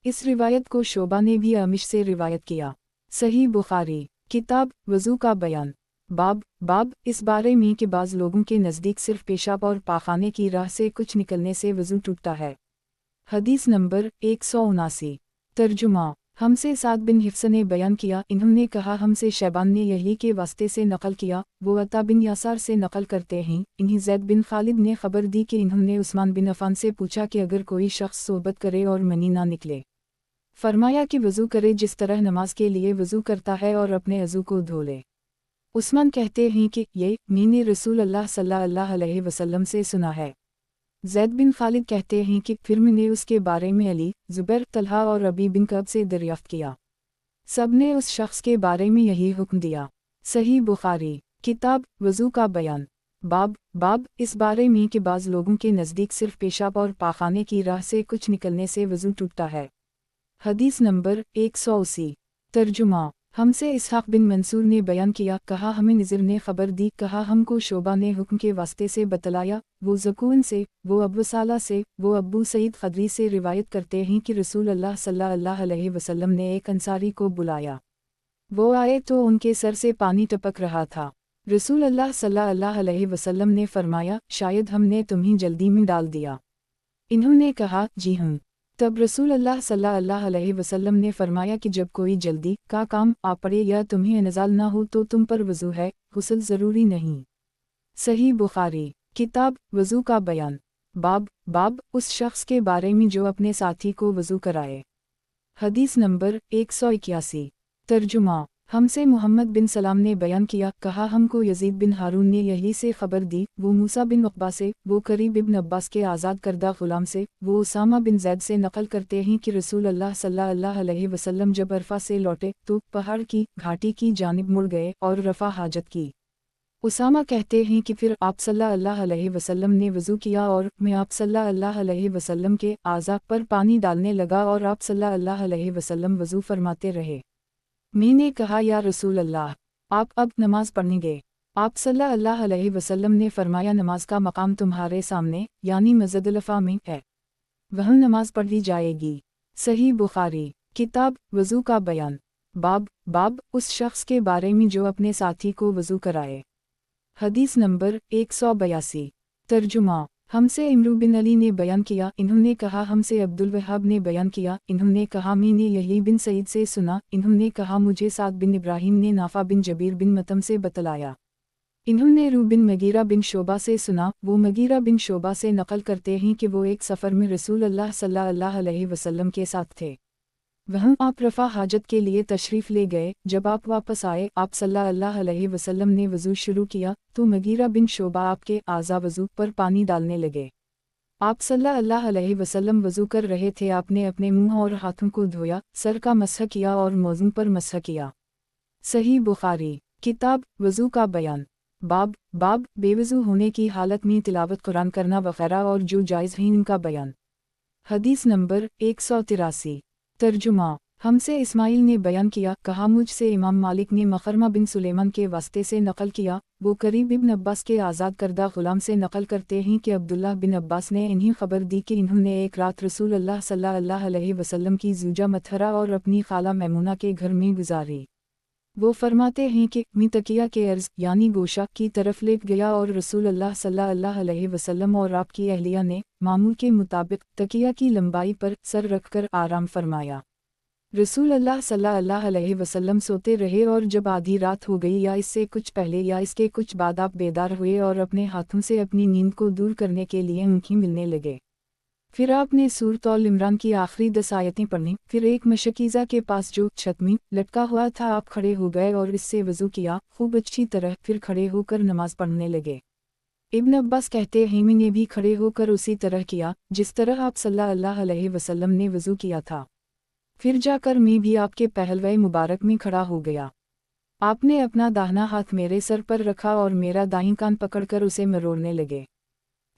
इस रिवायत को शोबा ने भी अमिश से रिवायत किया। सही बुखारी। किताब वज़ू का बयान। बाब इस बारे में कि बाज़ लोगों के नज़दीक सिर्फ पेशाब और पाखाने की राह से कुछ निकलने से वज़ू टूटता है। हदीस नंबर 179। तर्जुमा। हमसे साद बिन हिफ्स ने बयान किया, इन्होंने कहा हमसे शैबान ने यही के वास्ते से नक़ल किया, वो अता बिन यासार से नक़ल करते हैं, इन्हीं ज़ैद बिन खालिद ने खबर दी कि इन्होंने उस्मान बिन अफ़ान से पूछा कि अगर कोई शख्स सोबत करे और मनी ना निकले, फरमाया कि वज़ू करे जिस तरह नमाज के लिए वज़ू करता है और अपने अज़ू को धो ले। उस्मान कहते हैं कि ये मैंने रसूल अल्लाह सल्लल्लाहु अलैहि वसल्लम से सुना है। ज़ैद बिन खालिद कहते हैं कि फिर मैंने उसके बारे में अली, ज़ुबैर, तलहा और रबी बिन कब से दरियाफ़्त किया। सब ने उस शख्स के बारे में यही हुक्म दिया। सही बुखारी। किताब वज़ू का बयान। बाब इस बारे में कि बाज़ लोगों के नज़दीक सिर्फ पेशाब और पाखाने की राह से कुछ निकलने से वज़ू टूटता है। हदीस नंबर 180। तर्जुमा। हमसे इसहाक़ बिन मंसूर ने बयान किया, कहा हमें निज़र ने खबर दी, कहा हमको शोबा ने हुक्म के वास्ते से बतलाया, वो ज़कून से, वो अबू साला से, वो अबू सईद खदरी से रिवायत करते हैं कि रसूल अल्लाह सल्लल्लाहु अलैहि वसल्लम ने एक अंसारी को बुलाया। वो आए तो उनके सर से पानी टपक रहा था। रसूल अल्लाह सल्लल्लाहु अलैहि वसल्लम ने फरमाया, शायद हमने तुम्हें जल्दी में डाल दिया। इन्होंने कहा, जी हाँ। तब रसूल अल्लाह सल्लल्लाहु अलैहि वसल्लम ने फरमाया कि जब कोई जल्दी का काम आ पड़े या तुम्हें नज़ाल ना हो तो तुम पर वज़ू है, गुस्ल ज़रूरी नहीं। सही बुखारी। किताब वज़ू का बयान। बाब उस शख्स के बारे में जो अपने साथी को वज़ू कराए। हदीस नंबर 181। तर्जुमा। हमसे मोहम्मद बिन सलाम ने बयान किया, कहा हमको यजीद बिन हारून ने यही से खबर दी, वो मूसा बिन उक़बा से, वो करीब इब्न अब्बास के आज़ाद करदा ग़ुलाम से, वो उसामा बिन ज़ैद से नक़ल करते हैं कि रसूल अल्लाह सल्लल्लाहु अलैहि वसल्लम जब अरफा से लौटे तो पहाड़ की घाटी की जानिब मुड़ गए और रफ़ा हाजत की। उसामा कहते हैं कि फिर आप सल्लल्लाहु अलैहि वसल्लम ने वज़ू किया और मैं आप सल्लल्लाहु अलैहि वसल्लम के आज़ा पर पानी डालने लगा और आप सल्लल्लाहु अलैहि वसल्लम वज़ू फरमाते रहे। मैंने कहा, या रसूल अल्लाह, आप अब नमाज पढ़ने गए। आप सल्लल्लाहु अलैहि वसल्लम ने फरमाया, नमाज का मकाम तुम्हारे सामने यानी मस्जिदुल अफ़ा में है, वहाँ नमाज पढ़ी जाएगी। सही बुखारी। किताब वज़ू का बयान। बाब उस शख्स के बारे में जो अपने साथी को वज़ू कराए। हदीस नंबर 182। तर्जुमा। हमसे इमरू बिन अली ने बयान किया, इन्होंने कहा हमसे अब्दुल वहाब ने बयान किया, इन्होंने कहा मैंने यही बिन सईद से सुना, इन्होंने कहा मुझे साद बिन इब्राहिम ने नाफा बिन जबीर बिन मतम से बतलाया, इन्होंने रू बिन मगीरा बिन शोबा से सुना, वो मगीरा बिन शोबा से नक़ल करते हैं कि वो एक सफ़र में रसूल अल्लाह सल्लल्लाहु अलैहि वसल्लम के साथ थे। वहाँ आप रफ़ा हाजत के लिए तशरीफ़ ले गए, जब आप वापस आए आप सल्लल्लाहु अलैहि वसल्लम ने वज़ू शुरू किया तो मगीरा बिन शोबा आपके आज़ा वज़ू पर पानी डालने लगे। आप सल्लल्लाहु अलैहि वसल्लम वज़ू कर रहे थे, आपने अपने मुंह और हाथों को धोया, सर का मसह किया और मौज़ून पर मसह किया। सही बुखारी। किताब वज़ू का बयान। बाब बेवज़ू होने की हालत में तिलावत कुरान करना वग़ैरह और जो जायज़ हैं इनका बयान। हदीस नंबर 183। तर्जुमा। हमसे इस्माइल ने बयान किया, कहा मुझसे इमाम मालिक ने मखरमा बिन सुलेमान के वास्ते से नकल किया, वो करीब इब्न अब्बास के आज़ाद करदा ग़ुलाम से नकल करते हैं कि अब्दुल्लाह बिन अब्बास ने इन्हें खबर दी कि इन्होंने एक रात रसूल अल्लाह सल्लल्लाहु अलैहि वसल्लम की ज़ूजा मथरा और अपनी खाला मैमुना के घर में गुजारी। वो फरमाते हैं कि मैं तकिया के अर्ज़ यानी गोशा की तरफ लेट गया और रसूल अल्लाह सल्लल्लाहु अलैहि वसल्लम और आपकी अहलिया ने मामूल के मुताबिक तकिया की लंबाई पर सर रखकर आराम फरमाया। रसूल अल्लाह सल्लल्लाहु अलैहि वसल्लम सोते रहे और जब आधी रात हो गई या इससे कुछ पहले या इसके कुछ बाद आप बेदार हुए और अपने हाथों से अपनी नींद को दूर करने के लिए उनकी मिलने लगे। फिर आपने सूरत अल इमरान की आखिरी 10 आयतें पढ़ी। फिर एक मशकीज़ा के पास जो छत में लटका हुआ था आप खड़े हो गए और इससे वज़ू किया खूब अच्छी तरह, फिर खड़े होकर नमाज पढ़ने लगे। इब्न अब्बास कहते हैं मैंने भी खड़े होकर उसी तरह किया जिस तरह आप सल्लल्लाहु अलैहि वसल्लम ने वज़ू किया था। फिर जाकर मैं भी आपके पहलवे मुबारक में खड़ा हो गया। आपने अपना दाहिना हाथ मेरे सर पर रखा और मेरा दाहिना कान पकड़कर उसे मरोड़ने लगे।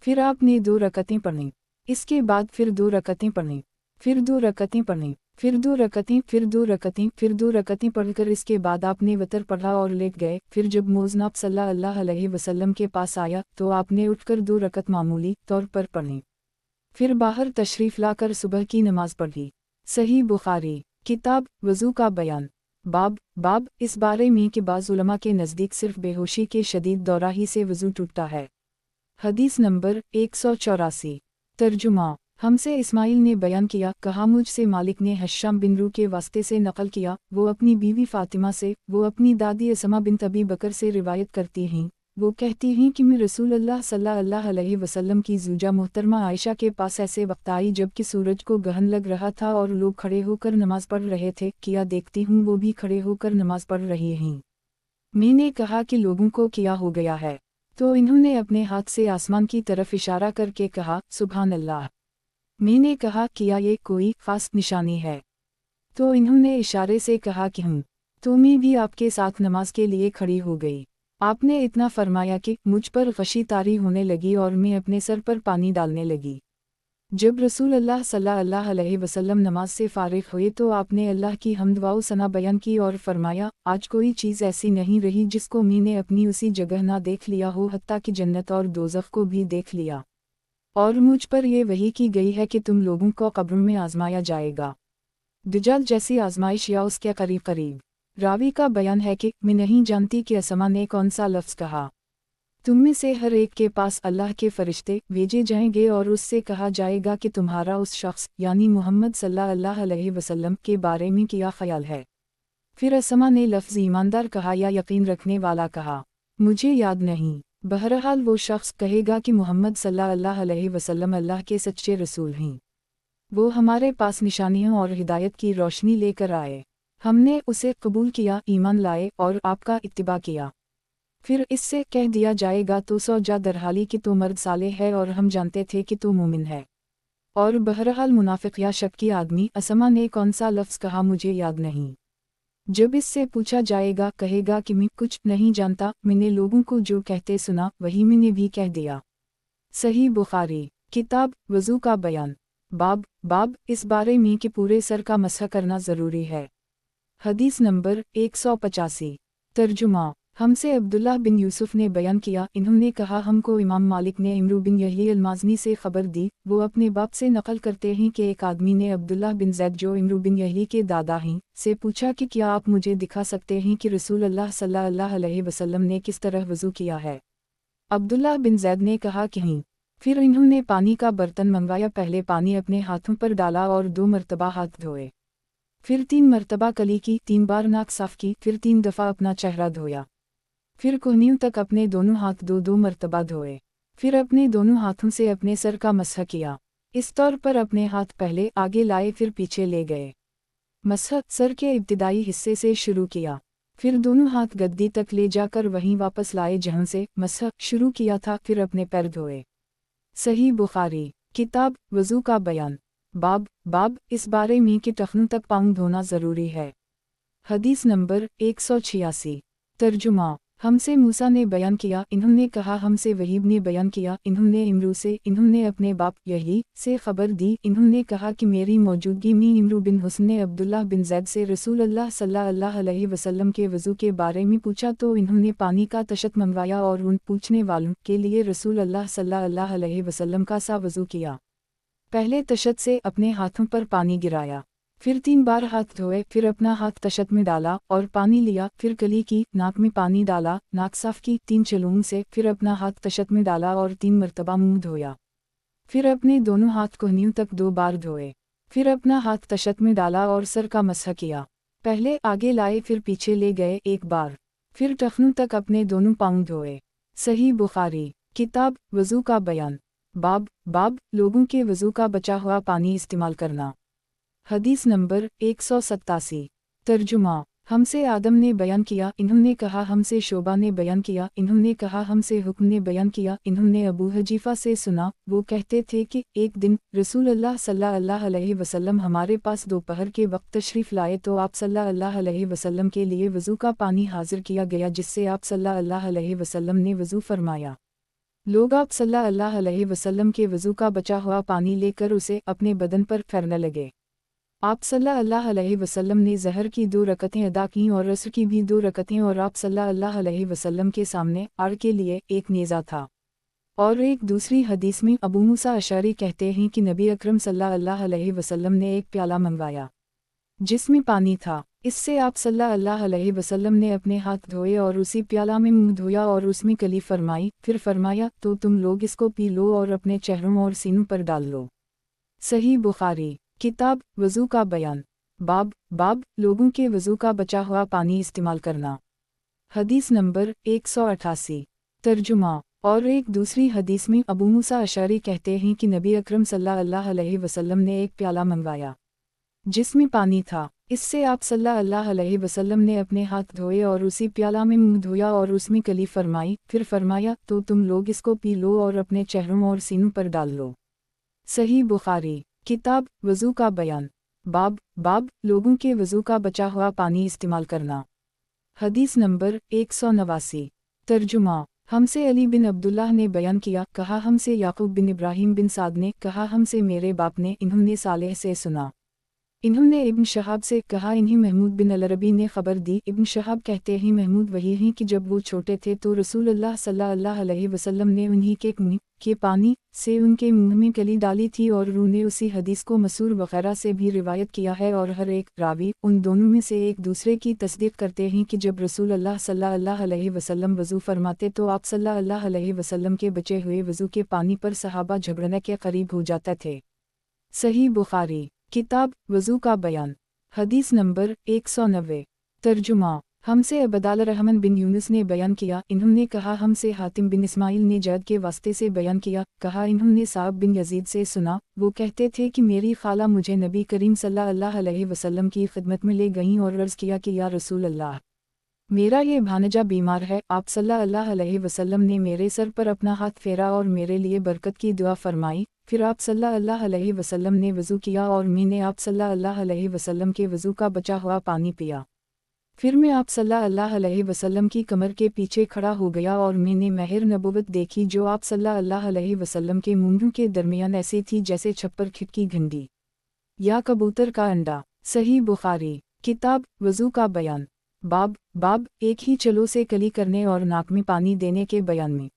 फिर आपने 2 रकतें पढ़ीं। इसके बाद फिर 2 रकतें पढ़ीं, फिर 2 रकतें पढ़ीं, फिर 2 रकतें, फिर 2 रकतें, फिर 2 रकतें पढ़कर इसके बाद आपने वतर पढ़ा और लेट गए। फिर जब मौज़न आप सल्लल्लाहु अलैहि वसल्लम के पास आया तो आपने उठकर 2 रकत मामूली तौर पर पढ़ी। फिर बाहर तशरीफ़ लाकर सुबह की नमाज पढ़ी। सही बुखारी किताब वज़ू का बयान। बाब इस बारे में कि बाज़ उलमा के नज़दीक सिर्फ बेहोशी के शदीद दौरा ही से वज़ू टूटता है। हदीस नंबर 184। तर्जुमा। हमसे इस्माइल ने बयान किया, कहा मुझसे मालिक ने हश्शाम बिन रू के वास्ते से नकल किया, वो अपनी बीवी फ़ातिमा से, वो अपनी दादी असमा बिन अबी बकर से रिवायत करती हैं। वो कहती हैं कि मैं रसूल अल्लाह सल्लल्लाहु अलैहि वसल्लम की ज़ूजा मोहतरमा आयशा के पास ऐसे वक्त आई जबकि सूरज को गहन लग रहा था और लोग खड़े होकर नमाज़ पढ़ रहे थे, किया देखती हूँ वो भी खड़े होकर नमाज़ पढ़ रही हैं। मैंने कहा कि लोगों को क्या हो गया है, तो इन्होंने अपने हाथ से आसमान की तरफ इशारा करके कहा सुभान अल्लाह। मैंने कहा किया ये कोई ख़ास निशानी है, तो इन्होंने इशारे से कहा कि हूँ, तो मैं भी आपके साथ नमाज के लिए खड़ी हो गई। आपने इतना फरमाया कि मुझ पर गशी तारी होने लगी और मैं अपने सर पर पानी डालने लगी। जब रसूल अल्लाह सल्लल्लाहु अलैहि वसल्लम नमाज से फ़ारिग़ हुए तो आपने अल्लाह की हम्द व सना बयान की और फरमाया, आज कोई चीज़ ऐसी नहीं रही जिसको मैंने अपनी उसी जगह ना देख लिया हो, हत्ता कि जन्नत और दोज़ख को भी देख लिया। और मुझ पर यह वही की गई है कि तुम लोगों को कब्र में आज़माया जाएगा, दुजाल जैसी आज़माइश या उसके करीब करीब। रावी का बयान है कि मैं नहीं जानती कि असमा ने कौन सा लफ्ज़ कहा। तुम में से हर एक के पास अल्लाह के फरिश्ते भेजे जाएंगे और उससे कहा जाएगा कि तुम्हारा उस शख्स यानी मोहम्मद सल्लल्लाहु अलैहि वसल्लम के बारे में क्या ख्याल है। फिर असमा ने लफ्ज़ ईमानदार कहा या यकीन रखने वाला कहा, मुझे याद नहीं। बहरहाल वो शख्स कहेगा कि मोहम्मद सल्लल्लाहु अलैहि वसल्लम अल्लाह के सच्चे रसूल हैं। वो हमारे पास निशानियों और हिदायत की रोशनी लेकर आए, हमने उसे कबूल किया, ईमान लाए और आपका इत्तिबा किया। फिर इससे कह दिया जाएगा तो सो जा दरहाली कि तू मर्द साले है और हम जानते थे कि तू मोमिन है। और बहरहाल मुनाफिक या शक्की आदमी असमा ने कौन सा लफ्ज़ कहा मुझे याद नहीं। जब इससे पूछा जाएगा कहेगा कि मैं कुछ नहीं जानता, मैंने लोगों को जो कहते सुना वही मैंने भी कह दिया। सही बुखारी किताब वज़ू का बयान। बाब इस बारे में कि पूरे सर का मसह करना ज़रूरी है। हदीस नंबर 185। तर्जुमा। हमसे अब्दुल्लाह बिन यूसुफ ने बयान किया, इन्होंने कहा हमको इमाम मालिक ने इमरू बिन यही अलमाज़नी से खबर दी। वो अपने बाप से नकल करते हैं कि एक आदमी ने अब्दुल्लाह बिन ज़ैद जो इमरू बिन यही के दादा हैं से पूछा कि क्या आप मुझे दिखा सकते हैं कि रसूल अल्लाह सल्लल्लाहु अलैहि वसल्लम ने किस तरह वज़ू किया है। अब्दुल्लाह बिन ज़ैद ने कहा कि नहीं। फिर इन्होंने पानी का बर्तन मंगवाया, पहले पानी अपने हाथों पर डाला और 2 मरतबा हाथ धोए, फिर 3 मरतबा कली की, 3 बार नाक साफ की, फिर 3 दफ़ा अपना चेहरा धोया, फिर कोहनियों तक अपने दोनों हाथ 2 मरतबा धोए, फिर अपने दोनों हाथों से अपने सर का मसह किया। इस तौर पर अपने हाथ पहले आगे लाए फिर पीछे ले गए। मसह सर के इब्तिदाई हिस्से से शुरू किया, फिर दोनों हाथ गद्दी तक ले जाकर वहीं वापस लाए जहां से मसह शुरू किया था, फिर अपने पैर धोए। सही बुखारी किताब वज़ू का बयान। बाब इस बारे में कि टखनों तक पाँव धोना ज़रूरी है। हदीस नंबर 186। तर्जुमा। हमसे मूसा ने बयान किया, इन्होंने कहा हमसे वहीब ने बयान किया, इन्होंने इमरू से, इन्होंने अपने बाप यही से खबर दी, इन्होंने कहा कि मेरी मौजूदगी में इमरू बिन हुस्न ने अब्दुल्लाह बिन ज़ैद से रसूल अल्लाह सल्लल्लाहु अलैहि वसल्लम के वज़ू के बारे में पूछा तो इन्होंने पानी का तशत मंगवाया और उन पूछने वालों के लिए रसूल अल्लाह सल्लल्लाहु अलैहि वसल्लम का सा वज़ू किया। पहले तशत से अपने हाथों पर पानी गिराया, फिर 3 बार हाथ धोए, फिर अपना हाथ तशत में डाला और पानी लिया, फिर कली की, नाक में पानी डाला, नाक साफ की 3 चलूम से, फिर अपना हाथ तशत में डाला और 3 मरतबा मुंह धोया, फिर अपने दोनों हाथ कोहनियों तक 2 बार धोए, फिर अपना हाथ तशत में डाला और सर का मसह किया, पहले आगे लाए फिर पीछे ले गए 1 बार, फिर टखनों तक अपने दोनों पाँव धोए। सही बुखारी। किताब वज़ू का बयान। बाब लोगों के वज़ू का बचा हुआ पानी इस्तेमाल करना। हदीस नंबर 187। तर्जुमा। हमसे आदम ने बयान किया, इन्होंने कहा हमसे शोबा ने बयान किया, इन्होंने कहा हमसे हुक्म ने बयान किया, इन्होंने अबू हजीफा से सुना, वो कहते थे कि एक दिन रसूल अल्लाह सल्लल्लाहु अलैहि वसल्लम हमारे पास दोपहर के वक्त तशरीफ़ लाए तो आप सल्लल्लाहु अलैहि वसल्लम के लिए वज़ू का पानी हाजिर किया गया जिससे आप सल्लल्लाहु अलैहि वसल्लम ने वज़ू फरमाया। लोग आप सल्लल्लाहु अलैहि वसल्लम के वज़ू का बचा हुआ पानी लेकर उसे अपने बदन पर फेरने लगे। आप सल्लल्लाहु अलैहि वसल्लम ने ज़हर की 2 रकतें अदा कीं और असर की भी 2 रकतें और आप सल्लल्लाहु अलैहि वसल्लम के सामने आड़ के लिए एक नेज़ा था। और एक दूसरी हदीस में अबू मूसा अशअरी कहते हैं कि नबी अकरम सल्लल्लाहु अलैहि वसल्लम ने एक प्याला मंगवाया जिसमें पानी था, इससे आप सल्लल्लाहु अलैहि वसल्लम ने अपने हाथ धोए और उसी प्याला में मुंह धोया और उसमें कली फरमाई, फिर फरमाया तो तुम लोग इसको पी लो और अपने चेहरों और सीनों पर डाल लो। सही बुखारी। किताब वज़ू का बयान। बाब लोगों के वज़ू का बचा हुआ पानी इस्तेमाल करना। हदीस नंबर 188। तर्जुमा। और एक दूसरी हदीस में अबू मूसा अशअरी कहते हैं कि नबी अकरम सल्लल्लाहु अलैहि वसल्लम ने एक प्याला मंगवाया जिसमें पानी था, इससे आप सल्लल्लाहु अलैहि वसल्लम ने अपने हाथ धोए और उसी प्याला में मुंह धोया और उसमें कली फरमाई, फिर फरमाया तो तुम लोग इसको पी लो और अपने चेहरों और सीनों पर डाल लो। सही बुखारी। किताब वज़ू का बयान। बाब लोगों के वज़ू का बचा हुआ पानी इस्तेमाल करना। हदीस नंबर 189। तर्जुमा। हमसे अली बिन अब्दुल्लाह ने बयान किया, कहा हमसे याकूब बिन इब्राहिम बिन साद ने, कहा हमसे मेरे बाप ने, इन्होंने सालेह से सुना, इन्होंने इब्न शहाब से, कहा इन्हीं महमूद बिन अल-अरबी ने खबर दी। इब्न शहाब कहते हैं महमूद वही हैं कि जब वो छोटे थे तो रसूल अल्लाह सल्लल्लाहु अलैहि वसल्लम ने उन्हीं के मुँह के पानी से उनके मुंह में कली डाली थी और उन्होंने उसी हदीस को मसूर वगैरह से भी रिवायत किया है और हर एक रावी उन दोनों में से एक दूसरे की तस्दीक करते हैं कि जब रसूल अल्लाह सल्लल्लाहु अलैहि वसल्लम वज़ू फरमाते तो आप सल्लल्लाहु अलैहि वसल्लम के बचे हुए वज़ू के पानी पर सहाबा झगड़ने के करीब हो जाते थे। सही बुखारी। किताब वज़ू का बयान। हदीस नंबर 190। तर्जुमा। हमसे अबदाल रहमान बिन यूनुस ने बयान किया, इन्होंने कहा हमसे हातिम बिन इस्माइल ने जैद के वास्ते से बयान किया, कहा इन्होंने साब बिन यजीद से सुना, वो कहते थे कि मेरी खाला मुझे नबी करीम सल्लल्लाहु अलैहि वसल्लम की खिदमत में ले गईं और अर्ज़ किया कि या रसूल अल्लाह, मेरा ये भानजा बीमार है। आप सल्लल्लाहु अलैहि वसल्लम ने मेरे सर पर अपना हाथ फेरा और मेरे लिए बरकत की दुआ फरमाई, फिर आप सल्लल्लाहु अलैहि वसल्लम ने वज़ू किया और मैंने आप सल्लल्लाहु अलैहि वसल्लम के वज़ू का बचा हुआ पानी पिया। फिर मैं आप सल्लल्लाहु अलैहि वसल्लम की कमर के पीछे खड़ा हो गया और मैंने महर नबुवत देखी जो आप सल्लल्लाहु अलैहि वसल्लम के मूंढों के दरमियान ऐसी थी जैसे छप्पर खिड़की घंटी या कबूतर का अंडा। सही बुखारी। किताब वज़ू का बयान। बाब एक ही चलो से कली करने और नाक में पानी देने के बयान में।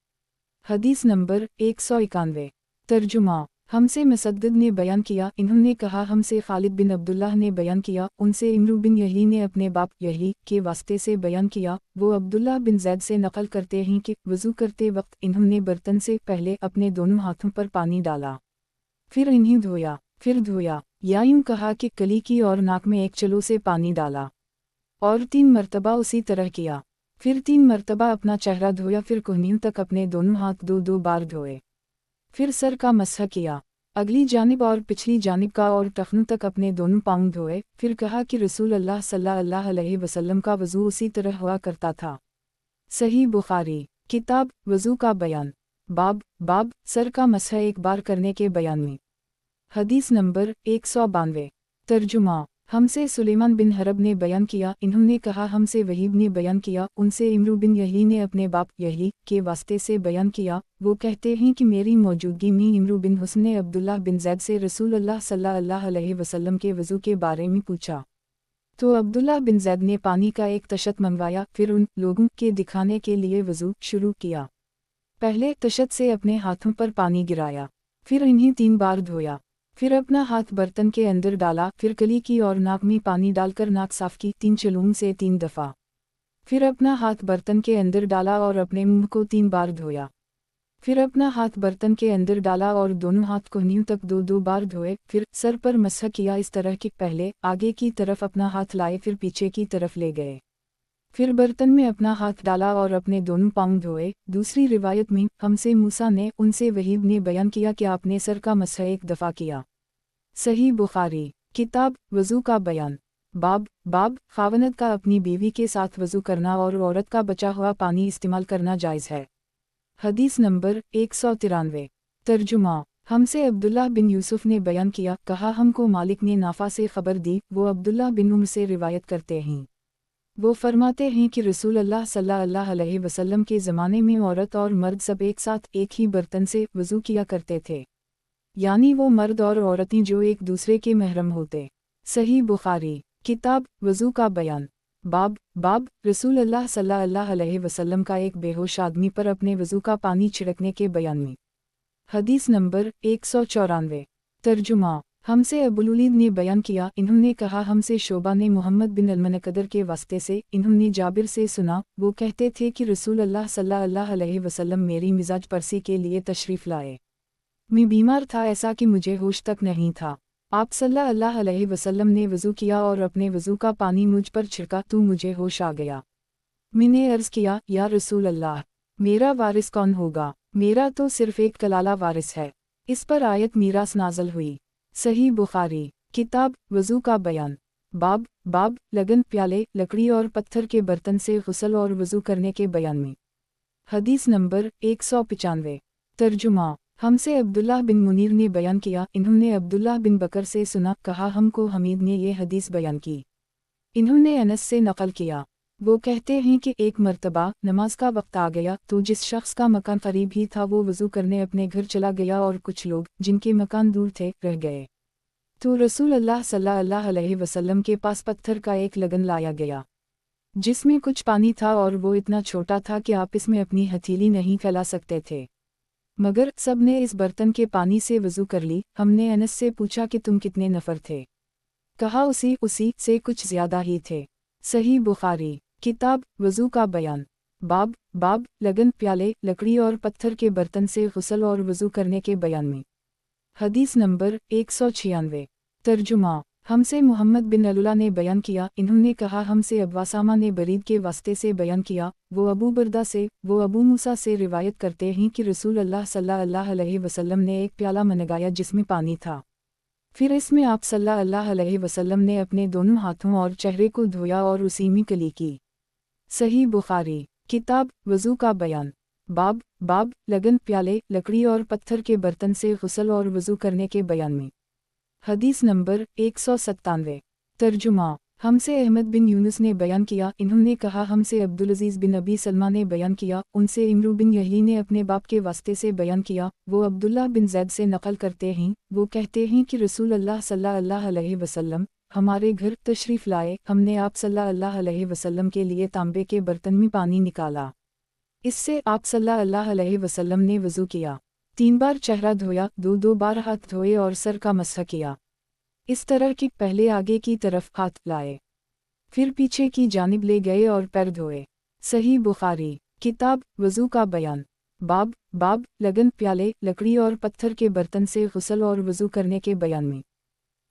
हदीस नंबर 191। तर्जुमा। हमसे मुसद्दद ने बयान किया, इन्होंने कहा हमसे खालिद बिन अब्दुल्लाह ने बयान किया, उनसे इमरू बिन यही ने अपने बाप यही के वास्ते से बयान किया, वो अब्दुल्लाह बिन ज़ैद से नकल करते हैं कि वज़ू करते वक्त इन्होंने बर्तन से पहले अपने दोनों हाथों पर पानी डाला, फिर इन्हें धोया, फिर धोया, या यूँ कहा कि कली की और नाक में एक चलो से पानी डाला और 3 मरतबा उसी तरह किया, फिर 3 मरतबा अपना चेहरा धोया, फिर कोहनियों तक अपने दोनों हाथ 2-2 बार धोए, फिर सर का मसह किया, अगली जानिब और पिछली जानिब का और टखनों तक अपने दोनों पाँव धोए, फिर कहा कि रसूल अल्लाह सल्लल्लाहु अलैहि वसल्लम का वज़ू उसी तरह हुआ करता था। सही बुखारी। किताब वज़ू का बयान। बाब सर का मसह एक बार करने के बयान में। हदीस नंबर 192। तर्जुमा। हमसे सुलेमान बिन हरब ने बयान किया, इन्होंने कहा हमसे वहीब ने बयान किया, उनसे इमरू बिन यही ने अपने बाप यही के वास्ते से बयान किया, वो कहते हैं कि मेरी मौजूदगी में इमरू बिन हुस्न ने अब्दुल्लाह बिन ज़ैद से रसूलुल्लाह सल्लल्लाहु अलैहि वसल्लम के वज़ू के बारे में पूछा, तो अब्दुल्लाह बिन ज़ैद ने पानी का एक तशत मंगवाया, फिर उन लोगों के दिखाने के लिए वज़ू शुरू किया। पहले तशत से अपने हाथों पर पानी गिराया, फिर इन्हें 3 बार धोया, फिर अपना हाथ बर्तन के अंदर डाला, फिर कली की और नाक में पानी डालकर नाक साफ की 3 चलूम से 3 दफ़ा, फिर अपना हाथ बर्तन के अंदर डाला और अपने मुंह को 3 बार धोया, फिर अपना हाथ बर्तन के अंदर डाला और दोनों हाथ कोहनियों तक 2-2 बार धोए, फिर सर पर मसह किया इस तरह कि पहले आगे की तरफ अपना हाथ लाए फिर पीछे की तरफ ले गए, फिर बर्तन में अपना हाथ डाला और अपने दोनों पाँव धोए। दूसरी रिवायत में हमसे मूसा ने उनसे वहीब ने बयान किया कि आपने सर का मसह 1 दफ़ा किया। सही बुखारी किताब वज़ू का बयान। बाब खावनद का अपनी बीवी के साथ वज़ू करना और औरत का बचा हुआ पानी इस्तेमाल करना जायज़ है। हदीस नंबर 193। तर्जुमा। हमसे अब्दुल्लाह बिन यूसुफ ने बयान किया, कहा हमको मालिक ने नाफा से खबर दी, वो अब्दुल्लाह बिन उम्र से रिवायत करते हैं। वो फरमाते हैं कि रसूलुल्लाह सल्लल्लाहु अलैहि वसल्लम के ज़माने में औरत और मर्द सब एक साथ एक ही बर्तन से वज़ू किया करते थे, यानी वो मर्द और औरतें जो एक दूसरे के महरम होते। सही बुखारी किताब वज़ू का बयान। बाब रसूलुल्लाह सल्लल्लाहु अलैहि वसल्लम का एक बेहोश आदमी पर अपने वज़ू का पानी छिड़कने के बयान में। हदीस नंबर 194। तर्जुमा। हमसे अबुलुलीद ने बयान किया, इन्होंने कहा हमसे शोबा ने मोहम्मद बिन अलमनकदर के वास्ते से, इन्होंने जाबिर से सुना, वो कहते थे कि रसूलुल्लाह सल्लल्लाहु अलैहि वसल्लम मेरी मिजाज परसी के लिए तशरीफ़ लाए। मैं बीमार था, ऐसा कि मुझे होश तक नहीं था। आप सल्लल्लाहु अलैहि वसल्लम ने वज़ू किया और अपने वज़ू का पानी मुझ पर छिड़का तो मुझे होश आ गया। मैंने अर्ज़ किया, या रसूल अल्लाह, मेरा वारिस कौन होगा? मेरा तो सिर्फ़ एक कलाला वारिस है। इस पर आयत मीरास नाज़िल हुई। सही बुखारी किताब वज़ू का बयान। बाब लगन प्याले, लकड़ी और पत्थर के बर्तन से गुस्ल और वज़ू करने के बयान में। हदीस नंबर 195। तर्जुमा। हमसे अब्दुल्लाह बिन मुनीर ने बयान किया, इन्होंने अब्दुल्लाह बिन बकर से सुना, कहा हमको हमीद ने ये हदीस बयान की। इन्होंने अनस से नकल किया, वो कहते हैं कि एक मर्तबा नमाज का वक्त आ गया तो जिस शख्स का मकान करीब ही था वो वज़ू करने अपने घर चला गया और कुछ लोग जिनके मकान दूर थे रह गए। तो रसूलुल्लाह सल्लल्लाहु अलैहि वसल्लम के पास पत्थर का एक लगन लाया गया जिसमें कुछ पानी था और वो इतना छोटा था कि आप इसमें अपनी हथेली नहीं फैला सकते थे, मगर सब ने इस बर्तन के पानी से वज़ू कर ली। हमने अनस से पूछा कि तुम कितने नफ़र थे? कहा उसी से कुछ ज़्यादा ही थे। सही बुखारी किताब वज़ू का बयान। बाब लगन प्याले, लकड़ी और पत्थर के बर्तन से गुस्ल और वज़ू करने के बयान में। हदीस नंबर 196। तर्जुमा। हमसे मोहम्मद बिन अलुला ने बयान किया, इन्होंने कहा हमसे अब्वासामा ने बरीद के वास्ते से बयान किया, वो अबू बरदा से, वो अबू मूसा से रिवायत करते हैं कि रसूलुल्लाह सल्लल्लाहु अलैहि वसल्लम ने एक प्याला मंगाया जिसमें पानी था, फिर इसमें आप सल्लल्लाहु अलैहि वसल्लम ने अपने दोनों हाथों और चेहरे को धोया और उसी में कली की। सही बुखारी किताब वज़ू का बयान। बाब लगन प्याले, लकड़ी और पत्थर के बर्तन से गुस्ल और वज़ू करने के बयान में। हदीस नंबर 197। तर्जुमा। हमसे अहमद बिन यूनुस ने बयान किया, इन्होंने कहा हमसे अब्दुल अजीज़ बिन अबी सलमा ने बयान किया, उनसे इमरू बिन यही ने अपने बाप के वास्ते से बयान किया, वो अब्दुल्लाह बिन ज़ैद से नकल करते हैं, वो कहते हैं कि रसूलुल्लाह सल्लल्लाहु अलैहि वसल्लम हमारे घर तशरीफ़ लाए, हमने आप सल्लल्लाहु अलैहि वसल्लम के लिए तांबे के बर्तन में पानी निकाला, इससे आप सल्लल्लाहु अलैहि वसल्लम ने वज़ू किया, 3 बार चेहरा धोया, 2-2 बार हाथ धोए और सर का मसह किया, इस तरह कि पहले आगे की तरफ हाथ लाए, फिर पीछे की जानिब ले गए और पैर धोए। सही बुखारी किताब वज़ू का बयान। बाब लगन प्याले, लकड़ी और पत्थर के बर्तन से गुस्ल और वज़ू करने के बयान में।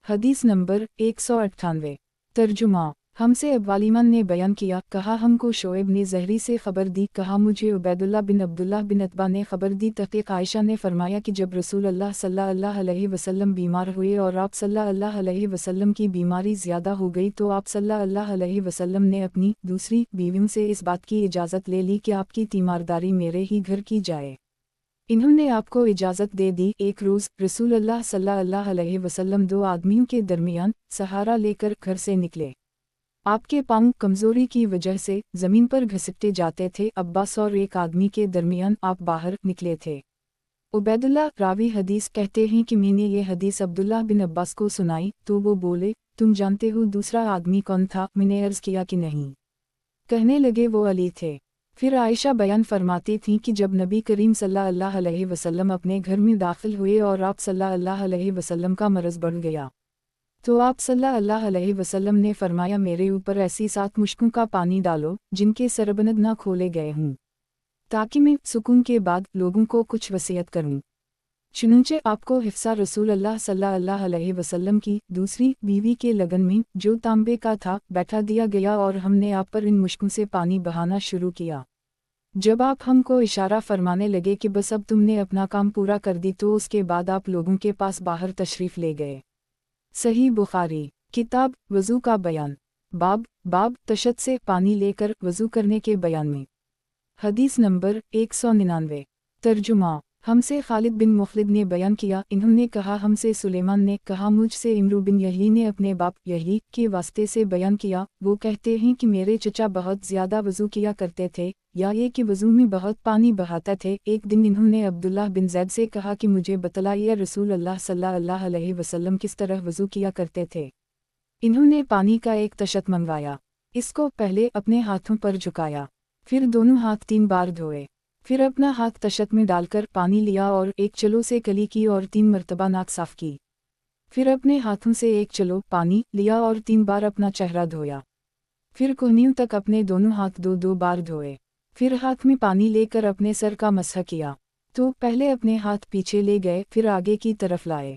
हदीस नंबर 198। तर्जुमा। हमसे अब्वालिमान ने बयान किया, कहा हमको शोएब ने ज़हरी से खबर दी, कहा मुझे उबैदुल्लाह बिन अब्दुल्लाह बिन अतबा ने खबर दी, तहक़ीक़ आयशा ने फरमाया कि जब रसूलुल्लाह सल्लल्लाहु अलैहि वसल्लम बीमार हुए और आप सल्लल्लाहु अलैहि वसल्लम की बीमारी ज़्यादा हो गई तो आप सल्लल्लाहु अलैहि वसल्लम ने अपनी दूसरी बीवियों से इस बात की इजाज़त ले ली कि आपकी तीमारदारी मेरे ही घर की जाए। इन्होंने आपको इजाज़त दे दी। एक रोज़ रसूल अल्लाह सल्लल्लाहु अलैहि वसल्लम दो आदमियों के दरमियान सहारा लेकर घर से निकले। आपके पांव कमज़ोरी की वजह से ज़मीन पर घसीटे जाते थे। अब्बास और एक आदमी के दरमियान आप बाहर निकले थे। उबैदुल्लाह रावी हदीस कहते हैं कि मैंने ये हदीस अब्दुल्लाह बिन अब्बास को सुनाई तो वो बोले, तुम जानते हो दूसरा आदमी कौन था? मैंने अर्ज़ किया कि नहीं। कहने लगे वो अली थे। फिर आयशा बयान फरमाती थीं कि जब नबी करीम सल्लल्लाहु अलैहि वसल्लम अपने घर में दाखिल हुए और आप सल्लल्लाहु अलैहि वसल्लम का मरज़ बढ़ गया, तो आप सल्लल्लाहु अलैहि वसल्लम ने फरमाया, मेरे ऊपर ऐसी 7 मुश्कों का पानी डालो जिनके सरबनद ना खोले गए हों, ताकि मैं सुकून के बाद लोगों को कुछ वसीयत करूं। चुनंचे आपको हिफ्सा रसूल अल्लाह सल्लल्लाहु अलैहि वसल्लम की दूसरी बीवी के लगन में जो तांबे का था बैठा दिया गया और हमने आप पर इन मुश्कों से पानी बहाना शुरू किया। जब आप हमको इशारा फरमाने लगे कि बस अब तुमने अपना काम पूरा कर दी, तो उसके बाद आप लोगों के पास बाहर तशरीफ़ ले गए। सही बुखारी किताब वज़ू का बयान बाब तशद से पानी लेकर वज़ू करने के बयान में। हदीस नंबर 199। तर्जुमा हमसे खालिद बिन मुखलिद ने बयान किया, इन्होंने कहा हमसे सुलेमान ने कहा, मुझसे इमरू बिन यही ने अपने बाप यही के वास्ते से बयान किया। वो कहते हैं कि मेरे चचा बहुत ज़्यादा वज़ू किया करते थे, या ये कि वज़ू में बहुत पानी बहाते थे। एक दिन इन्होंने अब्दुल्लाह बिन ज़ैद से कहा कि मुझे बतलाइए रसूल अल्लाह सल्लल्लाहु अलैहि वसल्लम किस तरह वज़ू किया करते थे। इन्होंने पानी का एक तशत मंगवाया, इसको पहले अपने हाथों पर झुकाया, फिर दोनों हाथ 3 बार धोए, फिर अपना हाथ तशत में डालकर पानी लिया और एक चलो से कली की और 3 मरतबा नाक साफ की। फिर अपने हाथों से एक चलो पानी लिया और 3 बार अपना चेहरा धोया। फिर कोहनियों तक अपने दोनों हाथ 2-2 बार धोए। फिर हाथ में पानी लेकर अपने सर का मसह किया। तो पहले अपने हाथ पीछे ले गए, फिर आगे की तरफ लाए,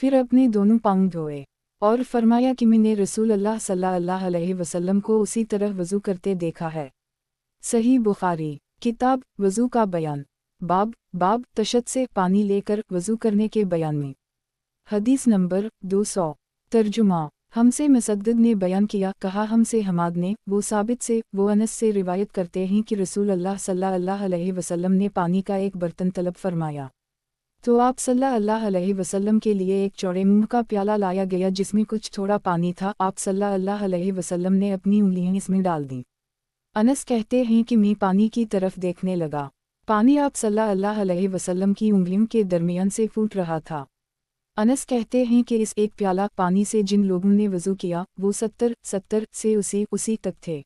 फिर अपने दोनों पाँव धोए और फरमाया कि मैंने रसूल अल्लाह सल्लल्लाहु अलैहि वसल्लम को उसी तरह वज़ू करते देखा है। सही बुखारी किताब वज़ू का बयान बाब तशद से पानी लेकर वज़ू करने के बयान में। हदीस नंबर 200। तर्जुमा हमसे मुसद्दद ने बयान किया, कहा हमसे हमाद ने, वो साबित से, वो अनस से रिवायत करते हैं कि रसूल अल्लाह सल्लल्लाहु अलैहि वसल्लम ने पानी का एक बर्तन तलब फरमाया, तो आप सल्लल्लाहु अलैहि वसल्लम के लिए एक चौड़े मुंह का प्याला लाया गया जिसमें कुछ थोड़ा पानी था। आप सल्लल्लाहु अलैहि वसल्लम ने अपनी उंगलियां इसमें डाल दी। अनस कहते हैं कि मैं पानी की तरफ देखने लगा, पानी आप सल्लल्लाहु अलैहि वसल्लम की उंगलियों के दरमियान से फूट रहा था। अनस कहते हैं कि इस एक प्याला पानी से जिन लोगों ने वज़ू किया वो 70 से उसी तक थे।